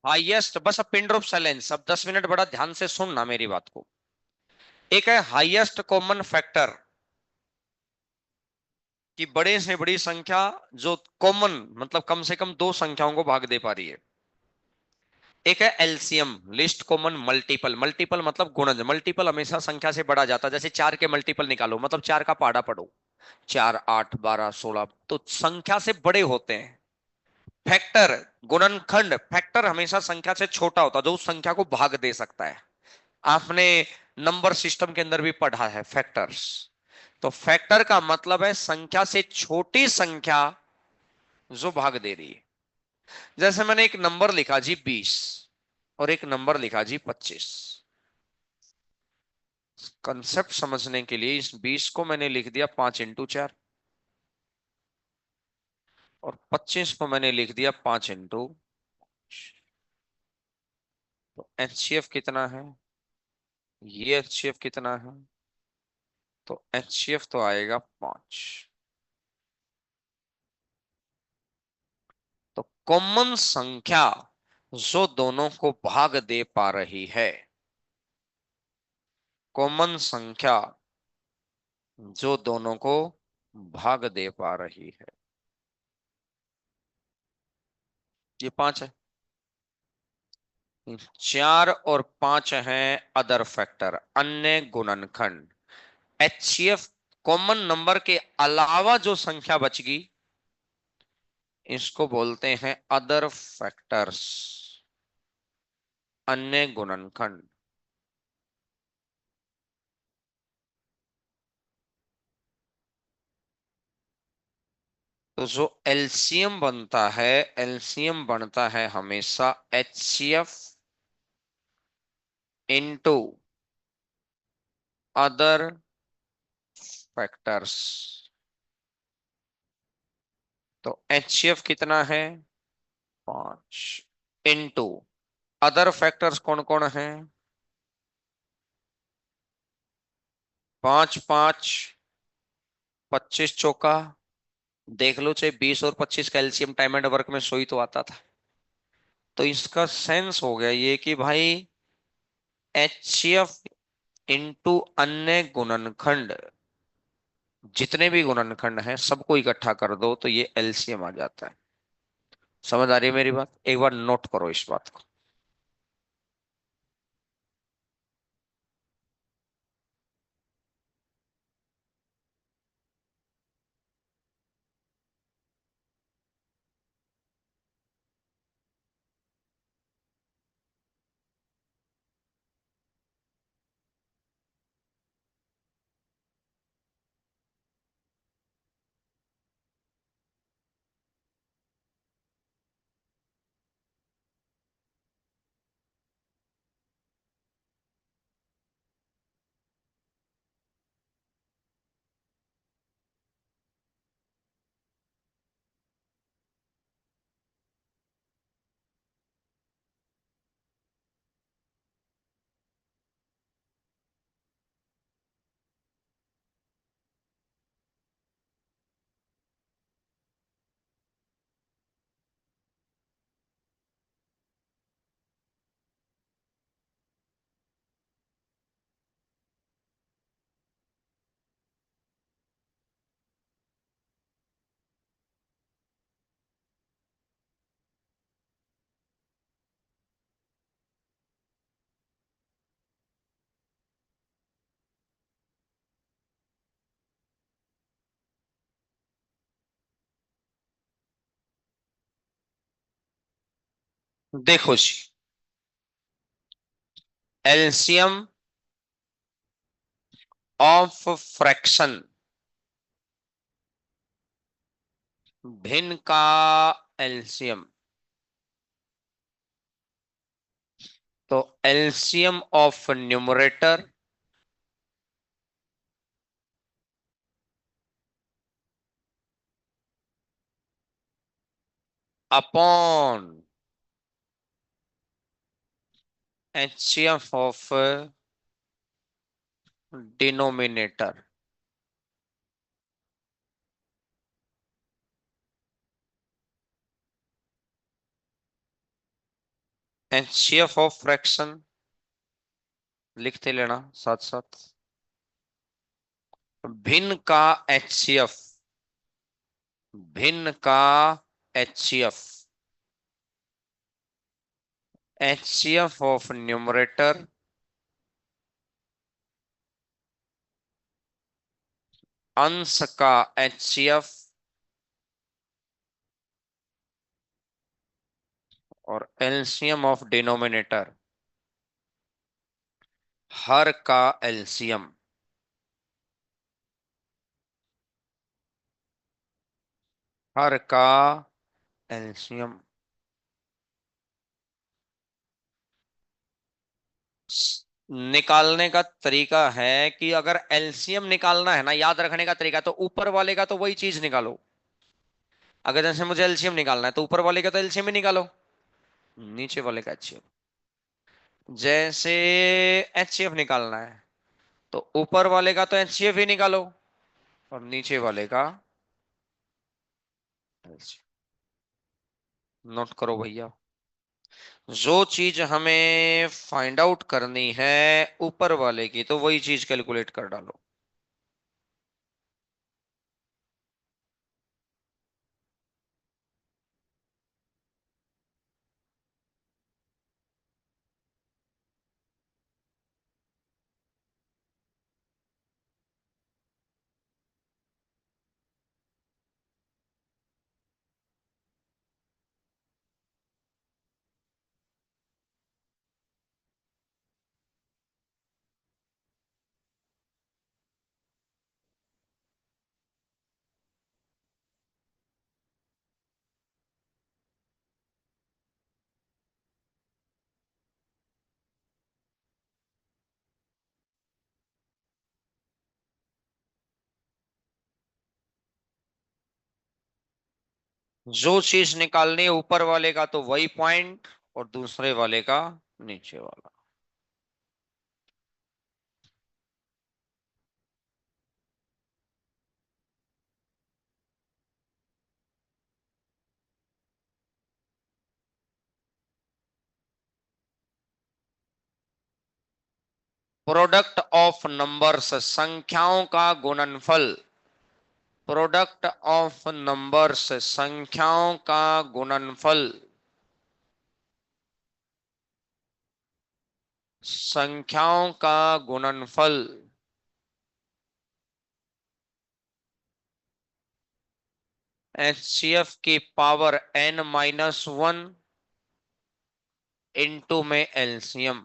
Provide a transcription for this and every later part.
Highest, बस अब pin drop silence, अब 10 मिनट बड़ा ध्यान से सुनना मेरी बात को। एक है हाईएस्ट कॉमन फैक्टर, कि बड़े से बड़ी संख्या जो कॉमन मतलब कम से कम दो संख्याओं को भाग दे पा रही है। एक है LCM, list common multiple. Multiple मतलब गुणज, मल्टीपल हमेशा संख्या से बढ़ा जाता है। जैसे 4 के मल्टीपल निकालो, मतलब 4 का पहाड़ा पढ़ो, 4 8 12 16, तो संख्या से बड़े होते हैं। फैक्टर, गुणनखंड, फैक्टर हमेशा संख्या से छोटा होता है, जो उस संख्या को भाग दे सकता है। आपने नंबर सिस्टम के अंदर भी पढ़ा है फैक्टर्स। तो फैक्टर का मतलब है संख्या से छोटी संख्या जो भाग दे रही है। जैसे मैंने एक नंबर लिखा जी 20 और एक नंबर लिखा जी 25। कंसेप्ट समझने के लिए इस 20 को मैंने लिख दिया 5 × 4 और 25 को मैंने लिख दिया 5 × तो एचसीएफ कितना है, ये एचसीएफ कितना है, तो एचसीएफ तो आएगा 5। तो कॉमन संख्या जो दोनों को भाग दे पा रही है, कॉमन संख्या जो दोनों को भाग दे पा रही है, ये 5 है। 4 और 5 हैं अदर फैक्टर, अन्य गुणनखंड। एचसीएफ कॉमन नंबर के अलावा जो संख्या बचगी, इसको बोलते हैं अदर फैक्टर्स, अन्य गुणनखंड। तो जो एलसीएम बनता है, एलसीएम बनता है हमेशा एचसीएफ इंटू अदर फैक्टर्स। तो एचसीएफ कितना है, 5, इंटू अदर फैक्टर्स कौन कौन है, 5 5, 25 चौका, देख लो चाहे 20 और 25 का एलसीएम टाइम एंड वर्क में सोई तो आता था। तो इसका सेंस हो गया ये कि भाई एचसीएफ इंटू अन्य गुणनखंड, जितने भी गुणनखंड हैं सबको इकट्ठा कर दो तो ये एलसीएम आ जाता है। समझ आ रही है मेरी बात, एक बार नोट करो इस बात को। देखो जी, एलसीएम ऑफ फ्रैक्शन, भिन्न का एलसीएम, तो LCM of numerator upon HCF of denominator. HCF of fraction लिखते लेना साथ साथ। भिन्न का HCF, भिन्न का HCF, HCF ऑफ न्यूमरेटर अंश का HCF और एलसीएम ऑफ डिनोमिनेटर हर का एलसीएम। हर का एलसीएम। निकालने का तरीका है कि अगर एलसीएम निकालना है ना, याद रखने का तरीका, तो ऊपर वाले का तो वही चीज निकालो। अगर जैसे मुझे एलसीएम निकालना है तो ऊपर वाले का तो एलसीएम ही निकालो, नीचे वाले का एचसीएफ। जैसे एचसीएफ निकालना है तो ऊपर वाले का तो एचसीएफ ही निकालो और नीचे वाले का LCF। नोट करो भैया, जो चीज हमें फाइंड आउट करनी है ऊपर वाले की, तो वही चीज कैलकुलेट कर डालो। जो चीज निकालनी है ऊपर वाले का तो वही पॉइंट और दूसरे वाले का नीचे वाला। प्रोडक्ट ऑफ नंबर्स, संख्याओं का गुणनफल। प्रोडक्ट ऑफ नंबर्स, संख्याओं का गुणनफल। संख्याओं का गुणनफल HCF की पावर n-1 इंटू में एलसीएम।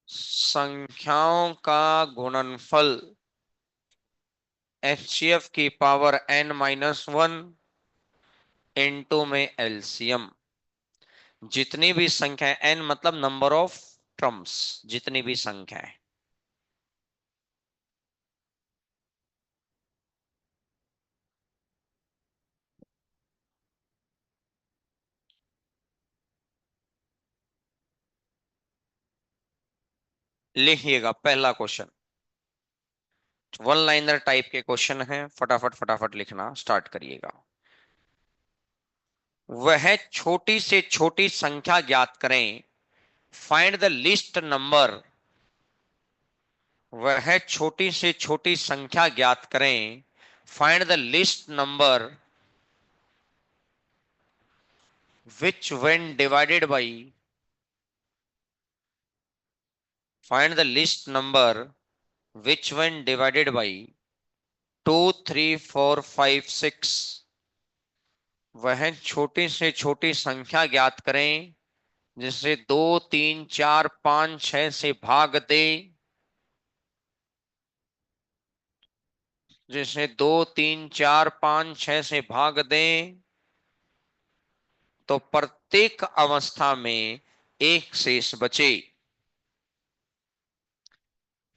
संख्याओं का गुणनफल HCF की पावर n-1 इंटू में एलसीएम। जितनी भी संख्या, n मतलब नंबर ऑफ टर्म्स, जितनी भी संख्या है। लिखिएगा पहला क्वेश्चन, वन लाइनर टाइप के क्वेश्चन है, फटाफट फटाफट लिखना स्टार्ट करिएगा। वह छोटी से छोटी संख्या ज्ञात करें, फाइंड द लिस्ट नंबर। वह छोटी से छोटी संख्या ज्ञात करें, find the list number which when divided by, find the list number which when divided by 2 3 4 5 6। वह छोटी से छोटी संख्या ज्ञात करें जिसे 2 3 4 5 6 से भाग दे, जिसे 2 3 4 5 6 से भाग दें तो प्रत्येक अवस्था में एक शेष बचे।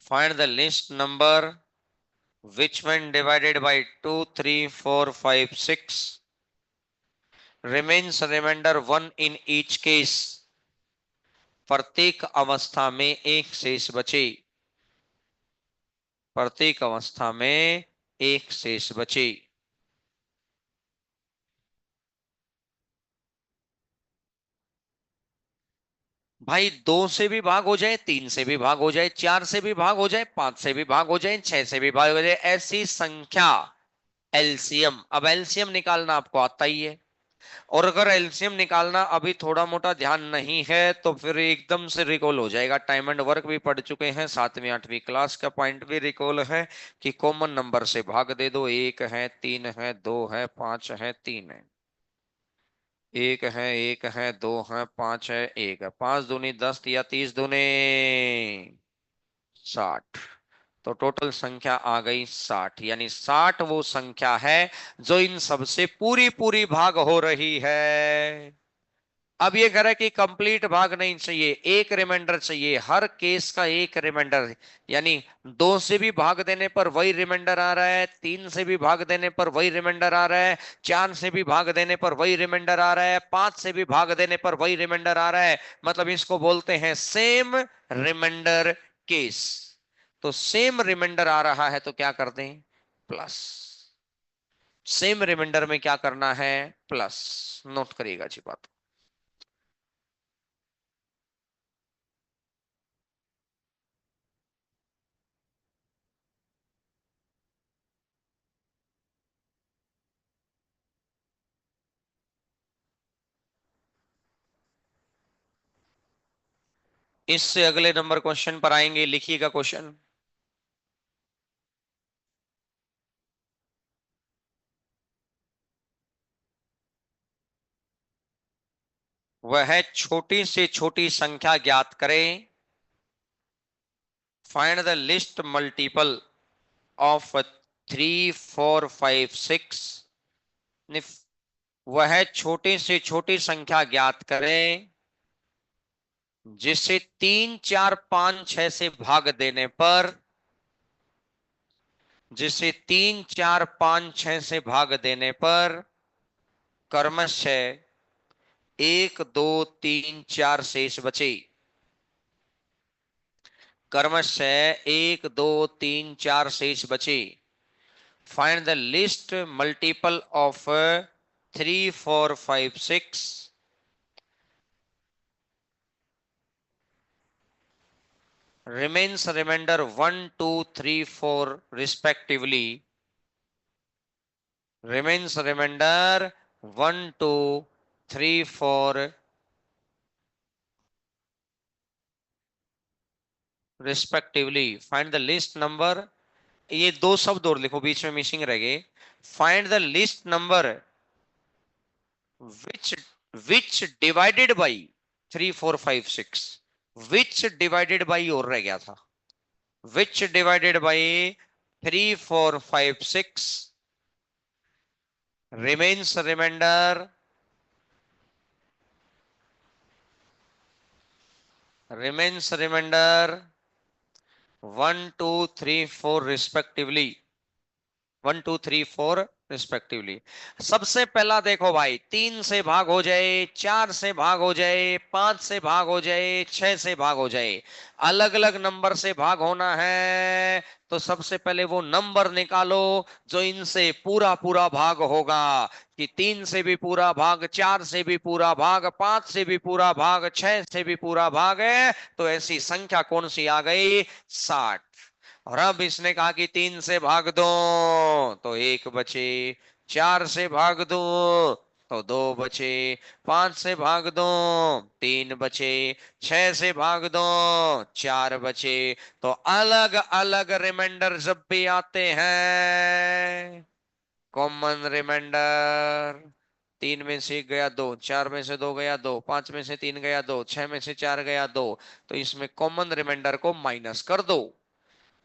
Find the list number which when divided by 2 3 4 5 6 remains remainder 1 in each case। प्रत्येक अवस्था में एक शेष बचे। प्रत्येक अवस्था में एक शेष बचे। भाई दो से भी भाग हो जाए, तीन से भी भाग हो जाए, चार से भी भाग हो जाए, पांच से भी भाग हो जाए, छह से भी भाग हो जाए, ऐसी संख्या एलसीएम। अब एलसीएम निकालना आपको आता ही है। और अगर एलसीएम निकालना अभी थोड़ा मोटा ध्यान नहीं है तो फिर एकदम से रिकॉल हो जाएगा। टाइम एंड वर्क भी पढ़ चुके हैं, सातवीं आठवीं क्लास का पॉइंट भी रिकॉल है कि कॉमन नंबर से भाग दे दो। एक है, तीन है, दो है, पांच है, तीन है। एक है, दो है, पांच है, एक है। पांच दूनी 10 या 30 दूनी 60। तो टोटल संख्या आ गई 60, यानी 60 वो संख्या है जो इन सबसे पूरी पूरी भाग हो रही है। अब ये कह रहा है कि कंप्लीट भाग नहीं चाहिए, एक रिमाइंडर चाहिए, हर केस का एक रिमाइंडर। यानी दो से भी भाग देने पर वही रिमाइंडर आ रहा है, तीन से भी भाग देने पर वही रिमाइंडर आ रहा है, चार से भी भाग देने पर वही रिमाइंडर आ रहा है, पांच से भी भाग देने पर वही रिमाइंडर आ रहा है। मतलब इसको बोलते हैं सेम रिमाइंडर केस। तो सेम रिमाइंडर आ रहा है तो क्या कर दें, प्लस। सेम रिमाइंडर में क्या करना है, प्लस। नोट करिएगा जी बात। इससे अगले नंबर क्वेश्चन पर आएंगे, लिखिएगा क्वेश्चन। वह छोटी से छोटी संख्या ज्ञात करें। Find the list multiple of 3 4 5 6। वह छोटी से छोटी संख्या ज्ञात करें जिसे 3 4 5 6 से भाग देने पर, जिसे 3 4 5 6 से भाग देने पर क्रमशः 1 2 3 4 शेष बचे। क्रमशः 1 2 3 4 शेष बचे। Find the list multiple of 3 4 5 6। remains remainder 1 2 3 4 respectively। remains remainder 1 2 3 4 respectively। find the list number। ये दो शब्द और लिखो, बीच में मिसिंग रह गए। Find the list number which which divided by 3 4 5 6। Which divided by और रह गया था। Which divided by 3 4 5 6। Remains reminder, remains reminder 1 2 3 4 respectively. 1 2 3 4 respectively. सबसे पहला देखो भाई, तीन से भाग हो जाए, चार से भाग हो जाए, पांच से भाग हो जाए, छह से भाग हो जाए, अलग अलग नंबर से भाग होना है। तो सबसे पहले वो नंबर निकालो जो इनसे पूरा पूरा भाग होगा। कि तीन से भी पूरा भाग, चार से भी पूरा भाग, पांच से भी पूरा भाग, छह से भी पूरा भाग है। तो ऐसी संख्या कौन सी आ गई, 60। और अब इसने कहा कि तीन से भाग दो तो एक बचे, चार से भाग दो तो दो बचे, पांच से भाग दो तीन बचे, छह से भाग दो चार बचे। तो अलग अलग रिमाइंडर जब भी आते हैं, कॉमन रिमाइंडर, तीन में से एक गया दो, चार में से दो गया दो, पांच में से तीन गया दो, छह में से चार गया दो, तो इसमें कॉमन रिमाइंडर को माइनस कर दो।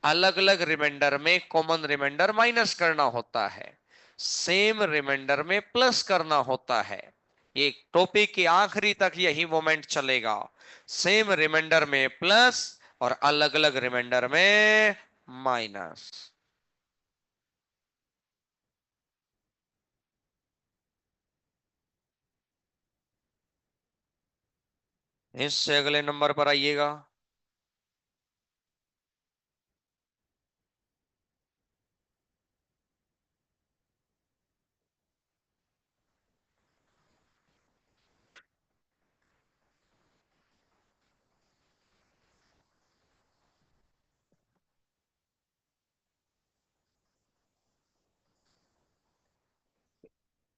अलग अलग रिमाइंडर में कॉमन रिमाइंडर माइनस करना होता है, सेम रिमाइंडर में प्लस करना होता है। ये टॉपिक के आखिरी तक यही मोमेंट चलेगा। सेम रिमाइंडर में प्लस और अलग अलग रिमाइंडर में माइनस। इससे अगले नंबर पर आइएगा।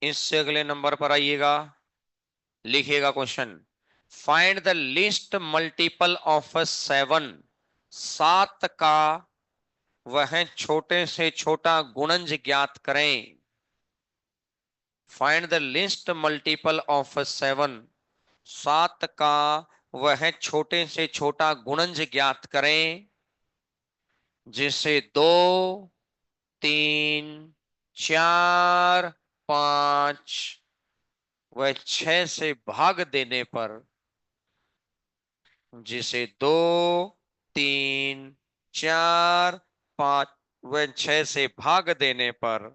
इससे अगले नंबर पर आइएगा, लिखिएगा question. Find the list multiple of 7। सात का वह छोटे से छोटा गुणज ज्ञात करें। Find the list multiple of 7। सात का वह छोटे से छोटा गुणज ज्ञात करें जिसे 2, 3, 4, 5 व 6 से भाग देने पर, जिसे 2, 3, 4, 5 व 6 से भाग देने पर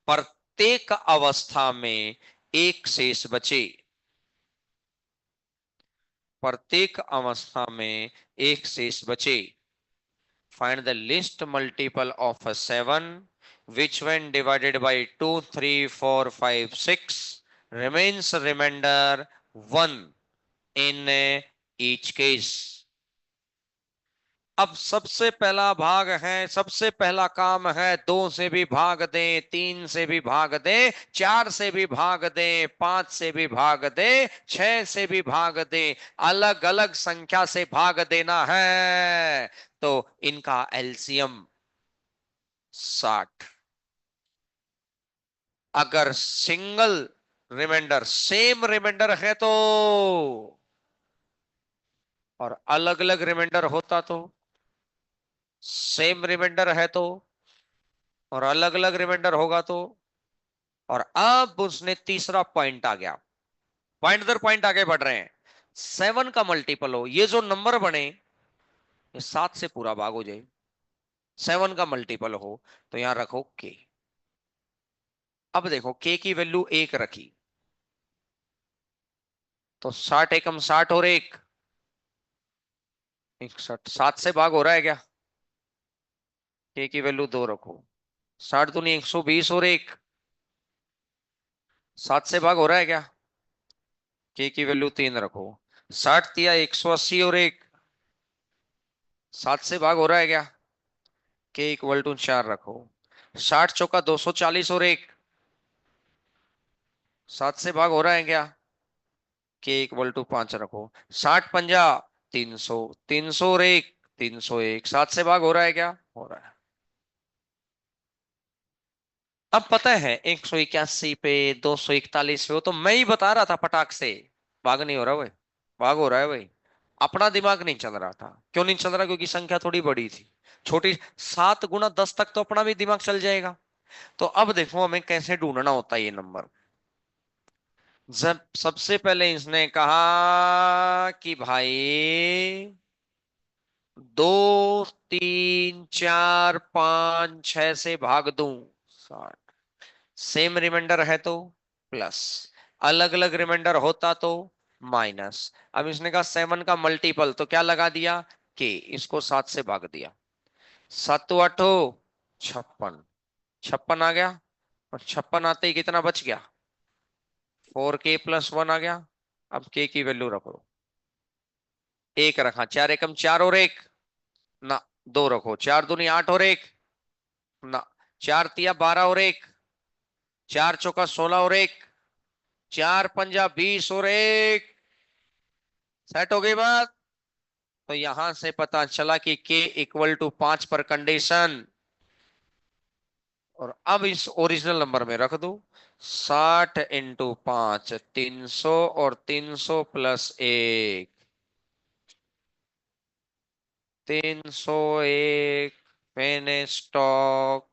प्रत्येक अवस्था में एक शेष बचे। प्रत्येक अवस्था में एक शेष बचे। Find the least multiple of 7 which when divided by 2, 3, 4, 5, 6 remains remainder 1 in each case। अब सबसे पहला भाग है, सबसे पहला काम है, 2 से भी भाग दें, 3 से भी भाग दें, 4 से भी भाग दें, 5 से भी भाग दें, 6 से भी भाग दें, अलग अलग संख्या से भाग देना है। तो इनका एलसीएम 60। अगर सिंगल रिमाइंडर सेम रिमाइंडर है तो, और अलग अलग रिमाइंडर होता तो, सेम रिमाइंडर है तो और अलग अलग रिमाइंडर होगा तो। और अब उसने तीसरा पॉइंट आ गया, पॉइंट दर पॉइंट आगे बढ़ रहे हैं। 7 का मल्टीपल हो, ये जो नंबर बने ये 7 से पूरा भाग हो जाए। 7 का मल्टीपल हो तो यहां रखो के। अब देखो के की वैल्यू 1 रखी तो 60 एकम 60 और 1 61। 7 से भाग हो रहा है क्या? के की वैल्यू 2 रखो। 60 दूनी 120 और 1 7 से भाग हो रहा है क्या? के की वैल्यू 3 रखो। 60 दिया 180 और 1 7 से भाग हो रहा है क्या? के इक्वल टू 4 रखो। 60 चौका 240 और 1 7 से भाग हो रहा है क्या? के इक्वल टू 5 रखो। 60 पंजा 300, 300 और 1 301 7 से भाग हो रहा है क्या? हो रहा है। अब पता है 181 पे 241 पे, वो तो मैं ही बता रहा था पटाख से। भाग नहीं हो रहा भाई, भाग हो रहा है भाई। अपना दिमाग नहीं चल रहा था। क्यों नहीं चल रहा? क्योंकि संख्या थोड़ी बड़ी थी, छोटी। 7 गुना 10 तक तो अपना भी दिमाग चल जाएगा। तो अब देखो हमें कैसे ढूंढना होता है ये नंबर। जब सबसे पहले इसने कहा कि भाई 2, 3, 4, 5, 6 से भाग दूं 60। सेम रिमाइंडर है तो प्लस, अलग अलग रिमाइंडर होता तो माइनस। अब इसने कहा 7 का मल्टीपल, तो क्या लगा दिया? के। इसको 7 से भाग दिया। 7 8 56, 56 आ गया। और 56 आते ही कितना बच गया? 4k+1 आ गया। अब के की वैल्यू रखो। 1 रखा, 4 एकम 4 और 1 ना, 2 रखो। 4 दूनी 8 और 1 ना, 4 तिया 12 और 1 4 चौका 16 और 1 4 पंजा 20 और 1। सेट हो गई बात। तो यहां से पता चला कि के इक्वल टू 5 पर कंडीशन। और अब इस ओरिजिनल नंबर में रख दो। 60 × 5 300 और 300+1 301 पेन स्टॉक।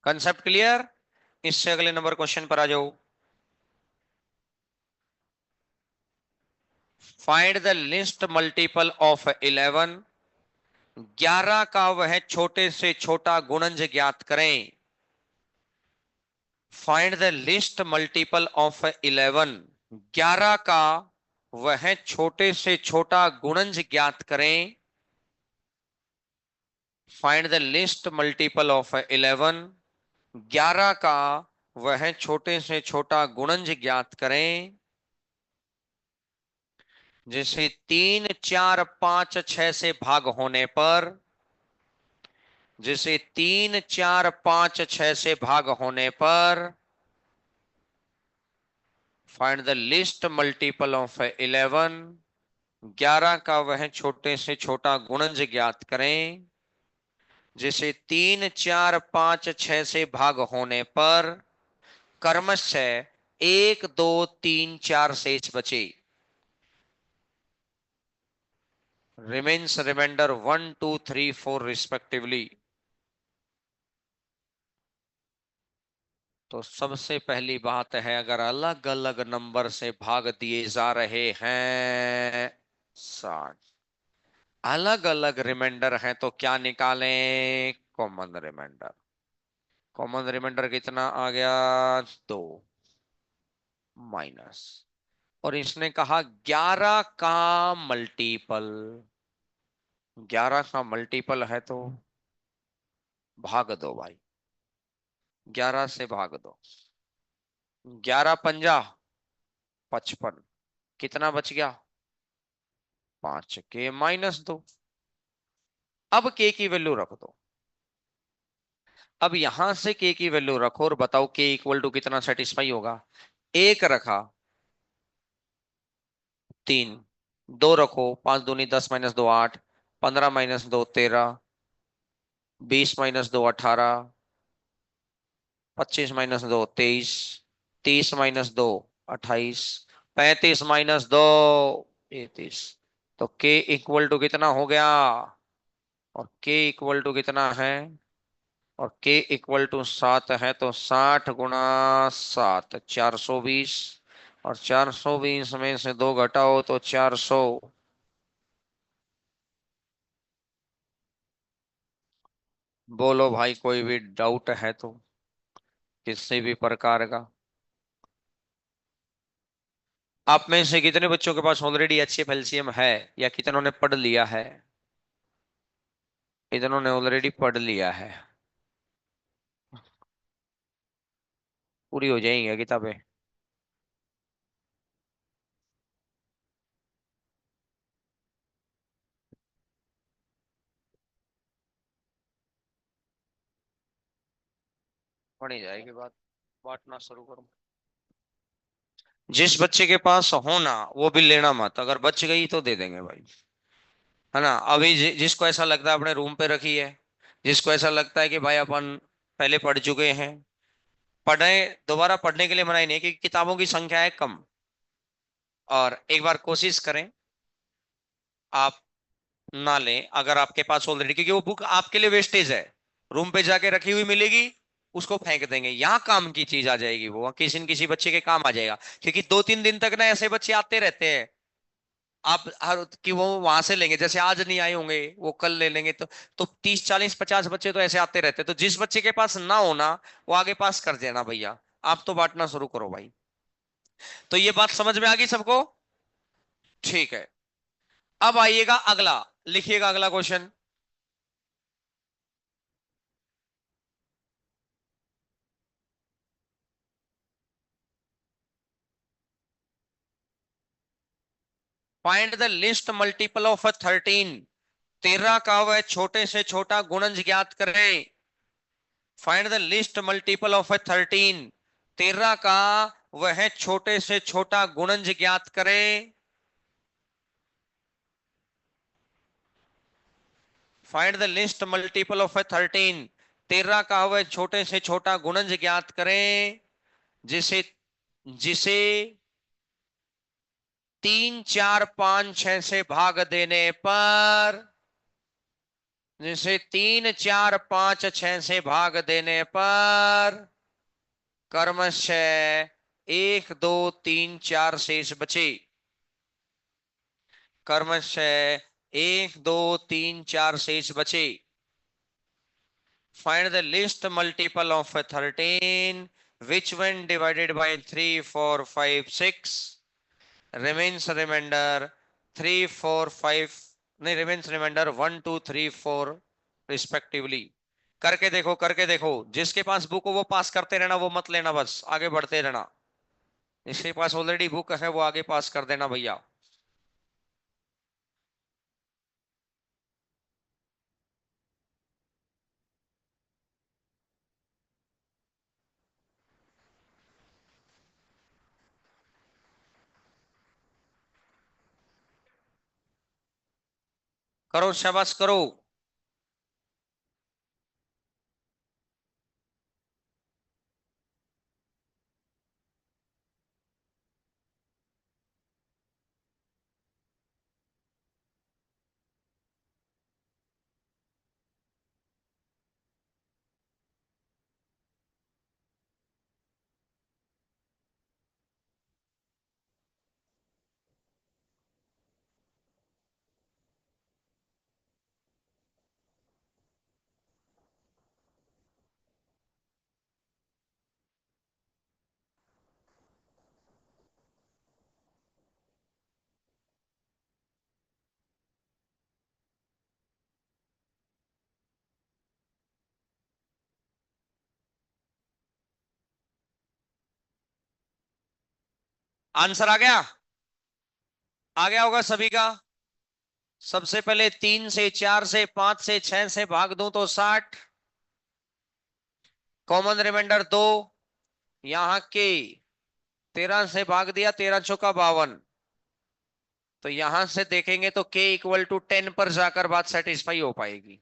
Concept clear? इससे अगले नंबर क्वेश्चन पर आ जाओ। Find the list multiple of 11। 11 का वह छोटे से छोटा गुणज ज्ञात करें। Find the list multiple of 11। 11 का वह छोटे से छोटा गुणज ज्ञात करें। Find the list multiple of 11। 11 का वह छोटे से छोटा गुणज ज्ञात करें जिसे 3 4 5 6 से भाग होने पर, जिसे 3 4 5 6 से भाग होने पर find the list multiple of 11। 11 का वह छोटे से छोटा गुणज ज्ञात करें जिसे 3 4 5 6 से भाग होने पर क्रमशः 1 2 3 4 शेष बचे। Remains reminder 1 2 3 4 respectively. तो सबसे पहली बात है, अगर अलग अलग नंबर से भाग दिए जा रहे हैं 60, अलग अलग रिमाइंडर हैं, तो क्या निकालें? Common reminder. कॉमन रिमाइंडर कितना आ गया? 2 माइनस। और इसने कहा 11 का मल्टीपल, 11 का मल्टीपल है तो भाग दो भाई, 11 से भाग दो। 11 पंजा 55, कितना बच गया? 5 के माइनस 2। अब के की वैल्यू रख दो। अब यहां से के की वैल्यू रखो और बताओ के इक्वल टू कितना सेटिस्फाई होगा। एक रखा 3, 2 रखो 5 दूनी 10 minus 2 8, 15 minus 2 13, 20 minus 2 18, 25 minus 2 23, 30 minus 2 28, 35 minus 2 33। तो के इक्वल टू कितना हो गया? और के इक्वल टू कितना है? और के इक्वल टू 7 है, तो 60 गुणा 7 420। और 420 में से 2 घटाओ तो 400। बोलो भाई, कोई भी डाउट है तो, किसी भी प्रकार का? आप में से कितने बच्चों के पास ऑलरेडी एचसीएफ एलसीएम है, या कितनों ने पढ़ लिया है? कितनों ने ऑलरेडी पढ़ लिया है? पूरी हो जाएंगी किताबें। पढ़ी जाएगी बात। बांटना शुरू करो। जिस बच्चे के पास हो ना, वो भी लेना मत, अगर बच गई तो दे देंगे भाई, है ना। अभी जिसको ऐसा लगता है अपने रूम पे रखी है, जिसको ऐसा लगता है कि भाई अपन पहले पढ़ चुके हैं, पढ़े, दोबारा पढ़ने के लिए मना ही नहीं है, क्योंकि किताबों की संख्या है कम। और एक बार कोशिश करें आप ना लें अगर आपके पास ऑलरेडी, क्योंकि वो बुक आपके लिए वेस्टेज है। रूम पे जाके रखी हुई मिलेगी, उसको फेंक देंगे। यहाँ काम की चीज आ जाएगी, वो किसी न किसी बच्चे के काम आ जाएगा। क्योंकि 2 3 दिन तक ना ऐसे बच्चे आते रहते हैं। आप हर कि वो वहां से लेंगे, जैसे आज नहीं आए होंगे वो कल ले लेंगे, तो 30 40 50 बच्चे तो ऐसे आते रहते हैं। तो जिस बच्चे के पास ना होना, वो आगे पास कर देना भैया। आप तो बांटना शुरू करो भाई। तो ये बात समझ में आ गई सबको? ठीक है। अब आइएगा अगला, लिखिएगा अगला question. Find the list multiple of 13। 13 का वह छोटे से छोटा गुणज ज्ञात करें। Find the list multiple of 13। 13 का वह छोटे से छोटा गुणज ज्ञात करें। Find the list multiple of 13। 13 का वह छोटे से छोटा गुणज ज्ञात करें जिसे जिसे 3 4 5 6 से भाग देने पर, जिसे 3 4 5 6 से भाग देने पर क्रमशः 1 2 3 4 शेष बचे। क्रमशः 1 2 3 4 शेष बचे। Find the least multiple of 13, which when divided by 3 4 5 6 remains remainder 3 4 5, नहीं, remains remainder 1 2 3 4 respectively। करके देखो, करके देखो। जिसके पास बुक हो वो पास करते रहना, वो मत लेना, बस आगे बढ़ते रहना। जिसके पास ऑलरेडी बुक है वो आगे पास कर देना भैया। करो, शाबाश करो। आंसर आ गया? आ गया होगा सभी का। सबसे पहले 3 से 4 से 5 से 6 से भाग दूं तो 60। Common reminder 2। यहां के 13 से भाग दिया, 13 चौका 52। तो यहां से देखेंगे तो k इक्वल टू 10 पर जाकर बात सेटिस्फाई हो पाएगी।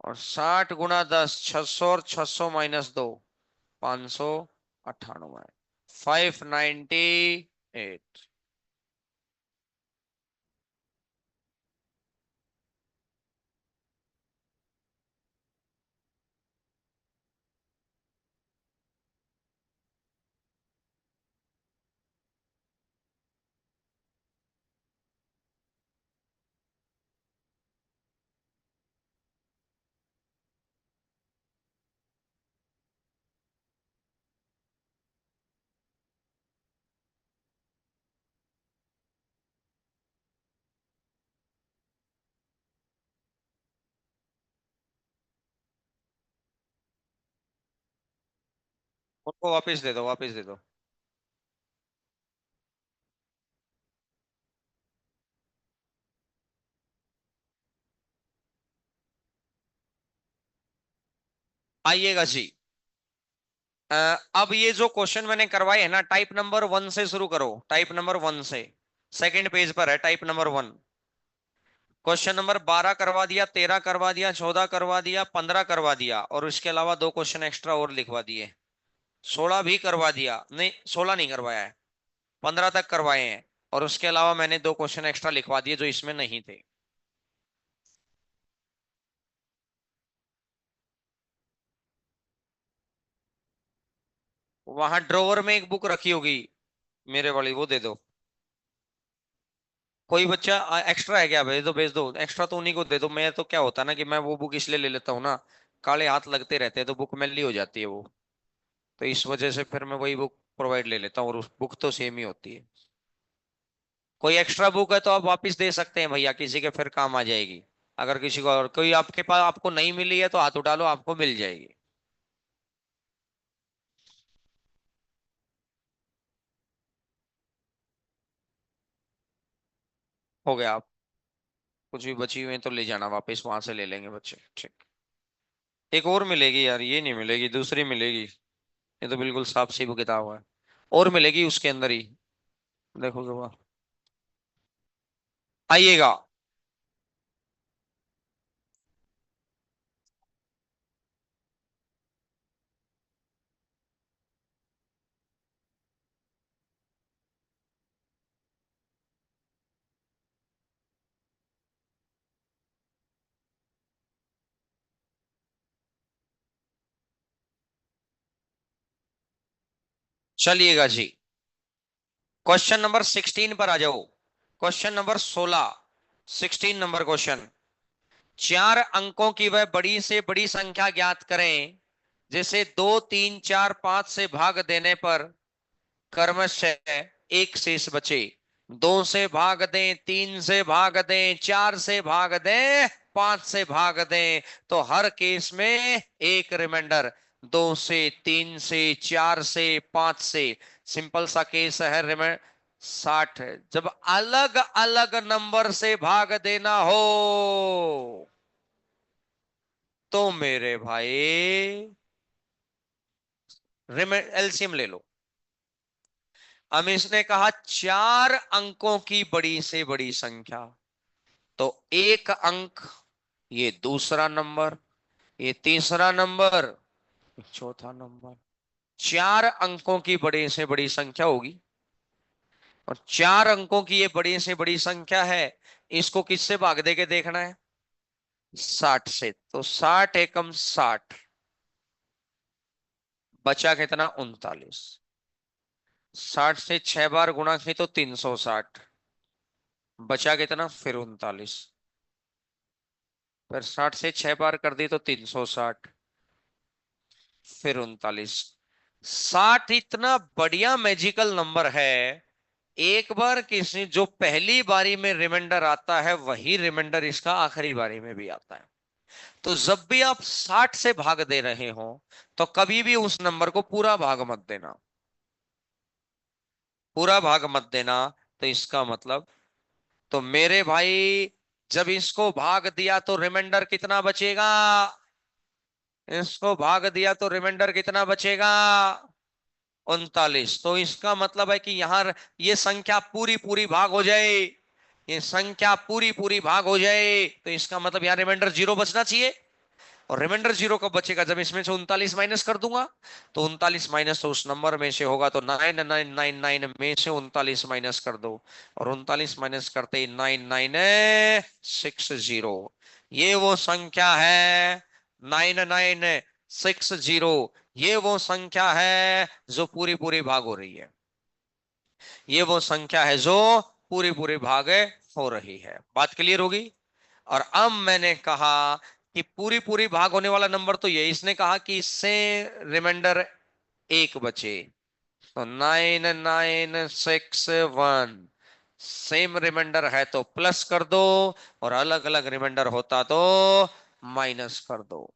और 60 × 10 600, और 600 - 2 598, 598। उनको वापस दे दो, वापस दे दो। आइएगा जी। अब ये जो क्वेश्चन मैंने करवाए है ना, टाइप नंबर 1 से शुरू करो, टाइप नंबर 1 से। सेकंड पेज पर है टाइप नंबर 1। क्वेश्चन नंबर 12 करवा दिया, 13 करवा दिया, 14 करवा दिया, 15 करवा दिया, और उसके अलावा 2 क्वेश्चन एक्स्ट्रा और लिखवा दिए। 16 भी करवा दिया, नहीं 16 नहीं करवाया है, 15 तक करवाए हैं। और उसके अलावा मैंने 2 क्वेश्चन एक्स्ट्रा लिखवा दिए जो इसमें नहीं थे। वहां ड्रॉवर में एक बुक रखी होगी मेरे वाली, वो दे दो। कोई बच्चा एक्स्ट्रा है क्या? भेज दो, भेज दो। एक्स्ट्रा तो उन्हीं को दे दो। मैं तो क्या होता है ना कि मैं वो बुक इसलिए ले लेता हूँ ना, काले हाथ लगते रहते हैं तो बुक मैली हो जाती है वो। तो इस वजह से फिर मैं वही बुक प्रोवाइड ले लेता हूँ, और उस बुक तो सेम ही होती है। कोई एक्स्ट्रा बुक है तो आप वापस दे सकते हैं भैया, किसी के फिर काम आ जाएगी। अगर किसी को और कोई आपके पास आपको नहीं मिली है तो हाथ उठा लो, आपको मिल जाएगी। हो गया। आप कुछ भी बची हुई है तो ले जाना वापस, वहां से ले लेंगे बच्चे, ठीक। एक और मिलेगी यार, ये नहीं मिलेगी, दूसरी मिलेगी। ये तो बिल्कुल साफ सी किताब है। और मिलेगी उसके अंदर ही। देखो जरा, आइएगा। चलिएगा जी, क्वेश्चन नंबर 16 पर आ जाओ। Question number 16, 16 number question. चार अंकों की वह बड़ी से बड़ी संख्या ज्ञात करें जिसे 2 3 4 5 से भाग देने पर क्रमशः एक शेष बचे। 2 से भाग दें, 3 से भाग दें, 4 से भाग दें, 5 से भाग दें, तो हर केस में एक रिमाइंडर। 2 से, 3 से, 4 से, 5 से। सिंपल सा केस है। रिमाइंडर 60 है। जब अलग अलग नंबर से भाग देना हो तो मेरे भाई एलसीएम ले लो। अब इसने कहा चार अंकों की बड़ी से बड़ी संख्या, तो एक अंक, ये दूसरा नंबर, ये तीसरा नंबर, चौथा नंबर। चार अंकों की बड़ी से बड़ी संख्या होगी, और चार अंकों की ये बड़ी से बड़ी संख्या है। इसको किससे भाग दे के देखना है? 60 से। तो 60 एकम 60, बचा कितना? 39। 60 से 6 बार गुणा की तो 360, बचा कितना? फिर 39। फिर 60 से 6 बार कर दी तो 360, फिर 39। 60 इतना बढ़िया मैजिकल नंबर है। एक बार किसी जो पहली बारी में रिमाइंडर आता है वही रिमाइंडर इसका आखिरी बारी में भी आता है। तो जब भी आप 60 से भाग दे रहे हो तो कभी भी उस नंबर को पूरा भाग मत देना, पूरा भाग मत देना। तो इसका मतलब, तो मेरे भाई जब इसको भाग दिया तो रिमाइंडर कितना बचेगा? इसको भाग दिया तो रिमाइंडर कितना बचेगा? 39। तो इसका मतलब है कि यहां ये संख्या पूरी पूरी भाग हो जाए, ये संख्या पूरी पूरी भाग हो जाए, तो इसका मतलब यहां रिमाइंडर 0 बचना चाहिए। और रिमाइंडर 0 कब बचेगा? जब इसमें से 39 माइनस कर दूंगा। तो 39 माइनस तो उस नंबर में से होगा, तो 9999 में से 39 माइनस कर दो। और 39 माइनस करते ही 9960। ये वो संख्या है 9960। ये वो संख्या है जो पूरी पूरी भाग हो रही है। ये वो संख्या है जो पूरी पूरी भाग हो रही है। बात क्लियर होगी? और अब मैंने कहा कि पूरी पूरी भाग होने वाला नंबर तो ये, इसने कहा कि इससे रिमाइंडर एक बचे, तो 9961। सेम रिमाइंडर है तो प्लस कर दो, और अलग अलग रिमाइंडर होता तो माइनस कर दो।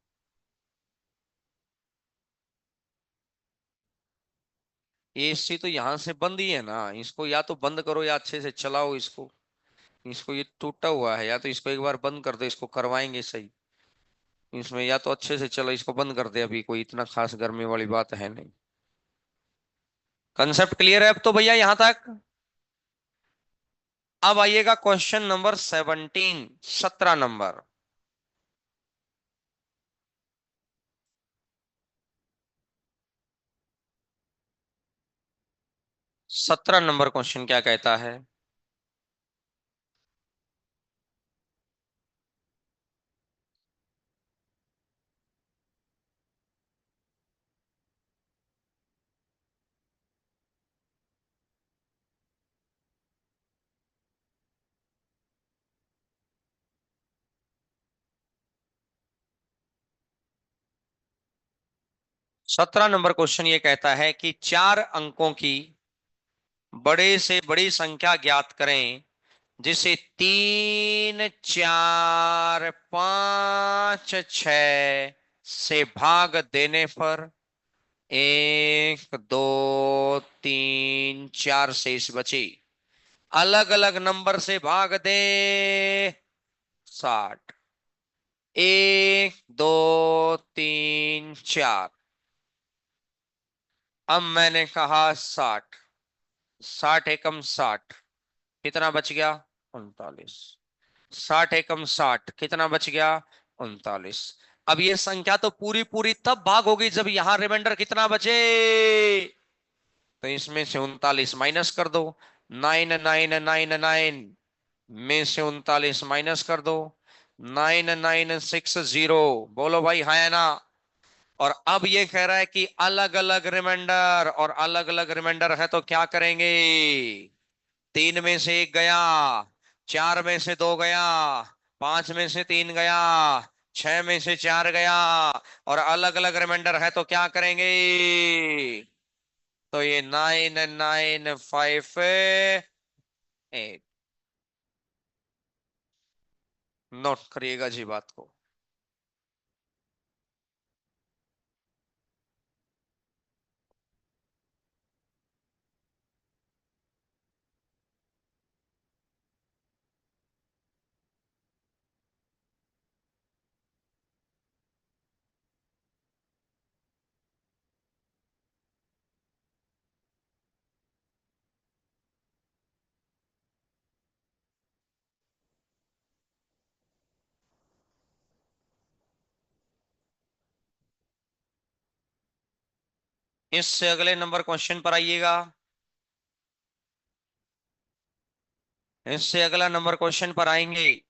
ये एसी तो यहां से बंद ही है ना, इसको या तो बंद करो या अच्छे से चलाओ इसको। इसको, ये टूटा हुआ है, या तो इसको एक बार बंद कर दो, इसको करवाएंगे सही। इसमें या तो अच्छे से चलो, इसको बंद कर दे, अभी कोई इतना खास गर्मी वाली बात है नहीं। कंसेप्ट क्लियर है अब तो भैया यहां तक? अब आइएगा question number 17, 17 number. 17 number question क्या कहता है? 17 नंबर क्वेश्चन ये कहता है कि चार अंकों की बड़े से बड़ी संख्या ज्ञात करें जिसे 3 4 5 6 से भाग देने पर 1 2 3 4 शेष बचे। अलग अलग नंबर से भाग दे 60। 1 2 3 4। अब मैंने कहा 60। 60 एकम 60, कितना बच गया? 39। 60 एकम 60, कितना बच गया? 39। अब ये संख्या तो पूरी पूरी तब भाग होगी जब यहां रिमाइंडर कितना बचे, तो इसमें से 39 माइनस कर दो। 9999 में से 39 माइनस कर दो। 9960। बोलो भाई, हाँ है ना? और अब ये कह रहा है कि अलग अलग रिमाइंडर, और अलग अलग रिमाइंडर है तो क्या करेंगे? तीन में से एक गया, चार में से दो गया, पांच में से तीन गया, छह में से चार गया, और अलग अलग रिमाइंडर है तो क्या करेंगे? तो ये 9 9 5 8। नोट करिएगा जी बात को। इससे अगले नंबर क्वेश्चन पर आइएगा। इससे अगला नंबर क्वेश्चन पर आएंगे।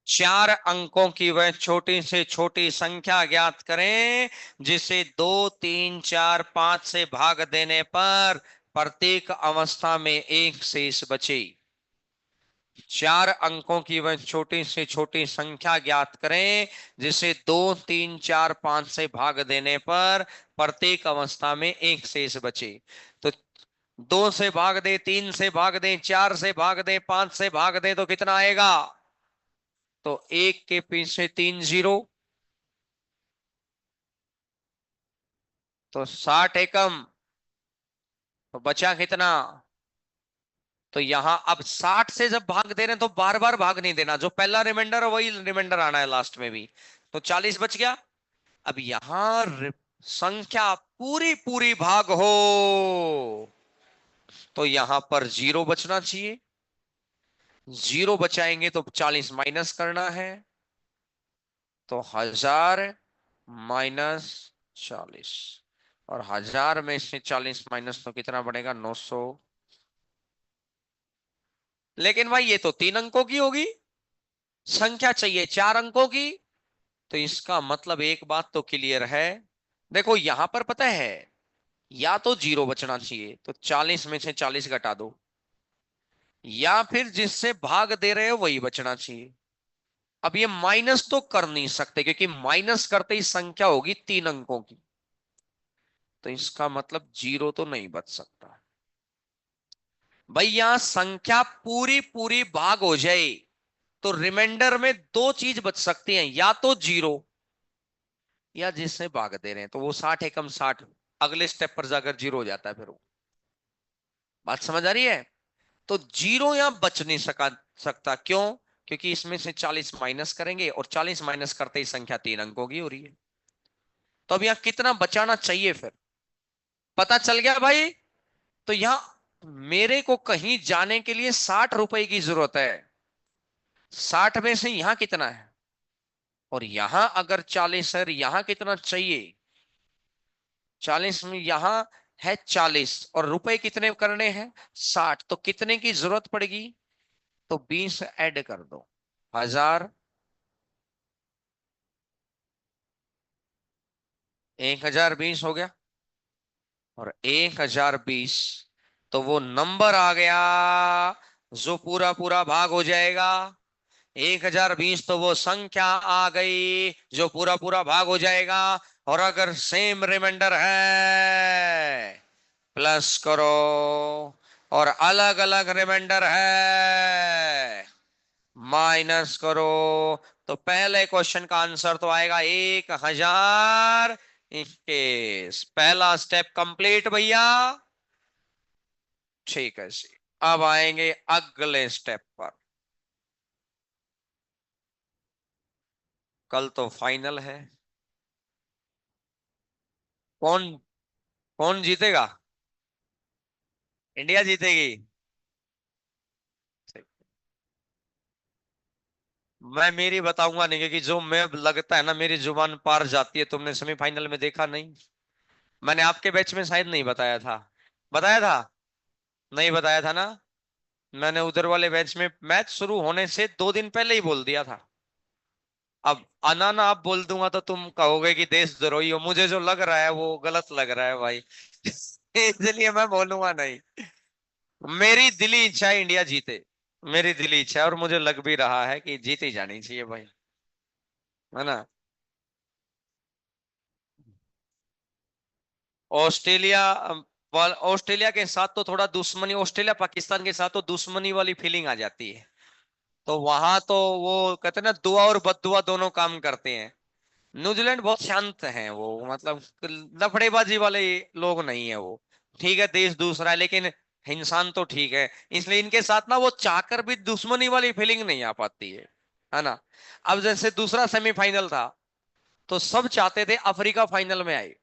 चार अंकों की वह छोटी से छोटी संख्या ज्ञात करें जिसे 2 3 4 5 से भाग देने पर प्रत्येक अवस्था में एक शेष बचे। चार अंकों की वह छोटी से छोटी संख्या ज्ञात करें जिसे 2 3 4 5 से भाग देने पर प्रत्येक अवस्था में एक शेष बचे। तो दो से भाग दे, तीन से भाग दे, चार से भाग दे, पांच से भाग दे तो कितना आएगा? तो एक के पीछे तीन जीरो, तो 60 एकम। तो बचा कितना? तो यहां अब 60 से जब भाग दे रहे हैं तो बार बार भाग नहीं देना, जो पहला रिमाइंडर है वही रिमाइंडर आना है लास्ट में भी। तो 40 बच गया। अब यहां संख्या पूरी पूरी भाग हो तो यहां पर जीरो बचना चाहिए। जीरो बचाएंगे तो 40 माइनस करना है। तो 1000 - 40, और 1000 में से 40 माइनस तो कितना बनेगा? 900। लेकिन भाई ये तो 3 अंकों की होगी, संख्या चाहिए 4 अंकों की। तो इसका मतलब एक बात तो क्लियर है। देखो यहां पर पता है, या तो जीरो बचना चाहिए तो 40 में से 40 घटा दो, या फिर जिससे भाग दे रहे हो वही बचना चाहिए। अब ये माइनस तो कर नहीं सकते क्योंकि माइनस करते ही संख्या होगी 3 अंकों की। तो इसका मतलब जीरो तो नहीं बच सकता। भाई यहां संख्या पूरी पूरी भाग हो जाए तो रिमाइंडर में दो चीज बच सकती हैं, या तो जीरो या जिससे भाग दे रहे हैं, तो वो 60 एकम 60 अगले स्टेप पर जाकर जीरो हो जाता है फिर वो। बात समझ आ रही है? तो जीरो यहां बच नहीं सकता। क्यों? क्योंकि इसमें से 40 माइनस करेंगे और 40 माइनस करते ही संख्या 3 अंकों की हो रही है। तो अब यहां कितना बचाना चाहिए फिर? पता चल गया भाई। तो यहां मेरे को कहीं जाने के लिए 60 रुपए की जरूरत है। 60 में से यहां कितना है? और यहां अगर 40 है, यहां कितना चाहिए? 40 में यहां है 40, और रुपए कितने करने हैं? 60। तो कितने की जरूरत पड़ेगी? तो 20 ऐड कर दो। 1000, 1020 हो गया, और 1020 तो वो नंबर आ गया जो पूरा पूरा भाग हो जाएगा। 1020 तो वो संख्या आ गई जो पूरा पूरा भाग हो जाएगा। और अगर सेम रिमाइंडर है प्लस करो, और अलग अलग रिमाइंडर है माइनस करो। तो पहले क्वेश्चन का आंसर तो आएगा 1021। पहला स्टेप कंप्लीट भैया। ठीक है जी। अब आएंगे अगले स्टेप पर। कल तो फाइनल है। कौन कौन जीतेगा? इंडिया जीतेगी। ठीक। मैं मेरी बताऊंगा नहीं, क्योंकि जो मैं लगता है ना मेरी जुबान पार जाती है। तुमने सेमीफाइनल में देखा नहीं? मैंने आपके बैच में शायद नहीं बताया था। बताया था? नहीं बताया था ना? मैंने उधर वाले मैच में मैच शुरू होने से 2 दिन पहले ही बोल दिया था। अब अनाना आप बोल दूंगा तो तुम कहोगे कि देशद्रोही हो, मुझे जो लग रहा है वो गलत लग रहा है भाई। इसलिए मैं बोलूंगा नहीं। मेरी दिली इच्छा है इंडिया जीते। मेरी दिली इच्छा है, और मुझे लग भी रहा है कि जीत ही जानी चाहिए भाई। है ना। ऑस्ट्रेलिया ऑस्ट्रेलिया के साथ तो थोड़ा दुश्मनी, ऑस्ट्रेलिया पाकिस्तान के साथ तो दुश्मनी वाली फीलिंग आ जाती है। तो वहां तो वो कहते हैं ना, दुआ और बददुआ दोनों काम करते हैं। न्यूजीलैंड बहुत शांत है वो, मतलब लफड़ेबाजी वाले लोग नहीं है वो। ठीक है, देश दूसरा है लेकिन इंसान तो ठीक है। इसलिए इनके साथ ना वो चाहकर भी दुश्मनी वाली फीलिंग नहीं आ पाती है ना। अब जैसे दूसरा सेमीफाइनल था, तो सब चाहते थे अफ्रीका फाइनल में आए।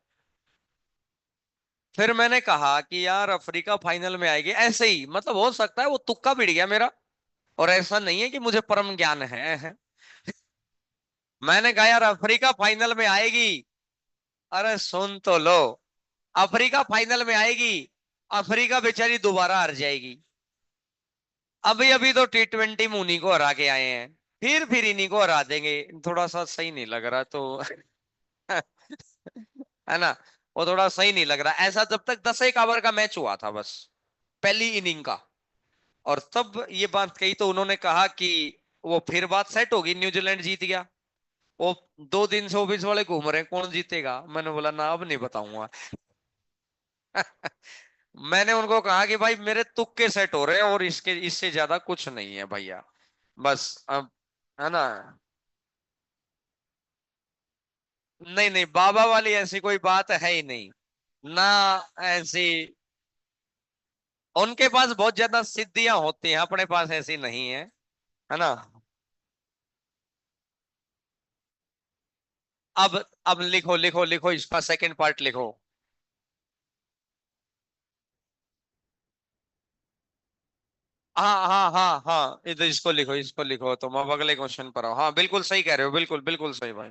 फिर मैंने कहा कि यार अफ्रीका फाइनल में आएगी ऐसे ही, मतलब हो सकता है वो तुक्का भिड़ गया मेरा। और ऐसा नहीं है कि मुझे परम ज्ञान है। मैंने कहा यार अफ्रीका फाइनल में आएगी। अरे सुन तो लो, अफ्रीका फाइनल में आएगी। अफ्रीका बेचारी दोबारा हार जाएगी। अभी अभी तो T20 में उन्हीं को हरा के आए हैं। फिर इन्हीं को हरा देंगे। थोड़ा सा सही नहीं लग रहा तो। है ना। वो थोड़ा सही नहीं लग रहा ऐसा, जब तक 10 एक ओवर का मैच हुआ था बस, पहली इनिंग का। और तब ये बात कही तो उन्होंने कहा कि वो फिर बात सेट होगी, न्यूजीलैंड जीत गया। वो 2 दिन से ऑफिस वाले घूम रहे हैं कौन जीतेगा, मैंने बोला ना अब नहीं बताऊंगा। मैंने उनको कहा कि भाई मेरे तुक्के सेट हो रहे हैं, और इसके इससे ज्यादा कुछ नहीं है भैया। बस अब। है ना। नहीं नहीं, बाबा वाली ऐसी कोई बात है ही नहीं। ना ऐसी। उनके पास बहुत ज्यादा सिद्धियां होती हैं, अपने पास ऐसी नहीं है। है ना। अब लिखो लिखो लिखो, इसका सेकंड पार्ट लिखो। हाँ हाँ हाँ हाँ, इधर इसको लिखो, इसको लिखो, तुम अब अगले क्वेश्चन पर आओ। हाँ बिल्कुल सही कह रहे हो, बिल्कुल बिल्कुल सही भाई।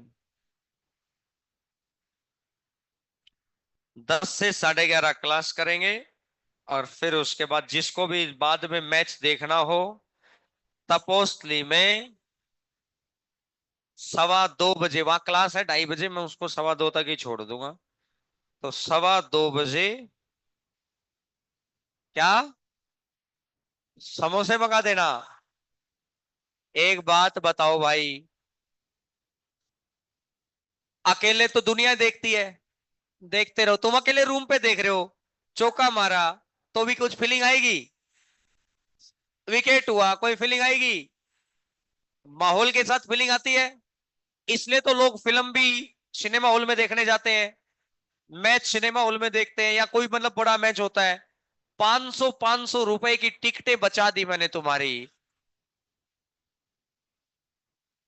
10 से 11:30 क्लास करेंगे। और फिर उसके बाद जिसको भी बाद में मैच देखना हो, तपोस्थली में 2:15 वहां क्लास है, 2:30 मैं उसको 2:15 तक ही छोड़ दूंगा। तो 2:15 क्या, समोसे मंगा देना। एक बात बताओ भाई, अकेले तो दुनिया देखती है, देखते रहो, तुम अकेले रूम पे देख रहे हो, चौका मारा तो भी कुछ फीलिंग आएगी? विकेट हुआ कोई फीलिंग आएगी? माहौल के साथ फीलिंग आती है। इसलिए तो लोग फिल्म भी सिनेमा हॉल में देखने जाते हैं, मैच सिनेमा हॉल में देखते हैं, या कोई मतलब बड़ा मैच होता है। 500 500 रुपए की टिकटें बचा दी मैंने तुम्हारी।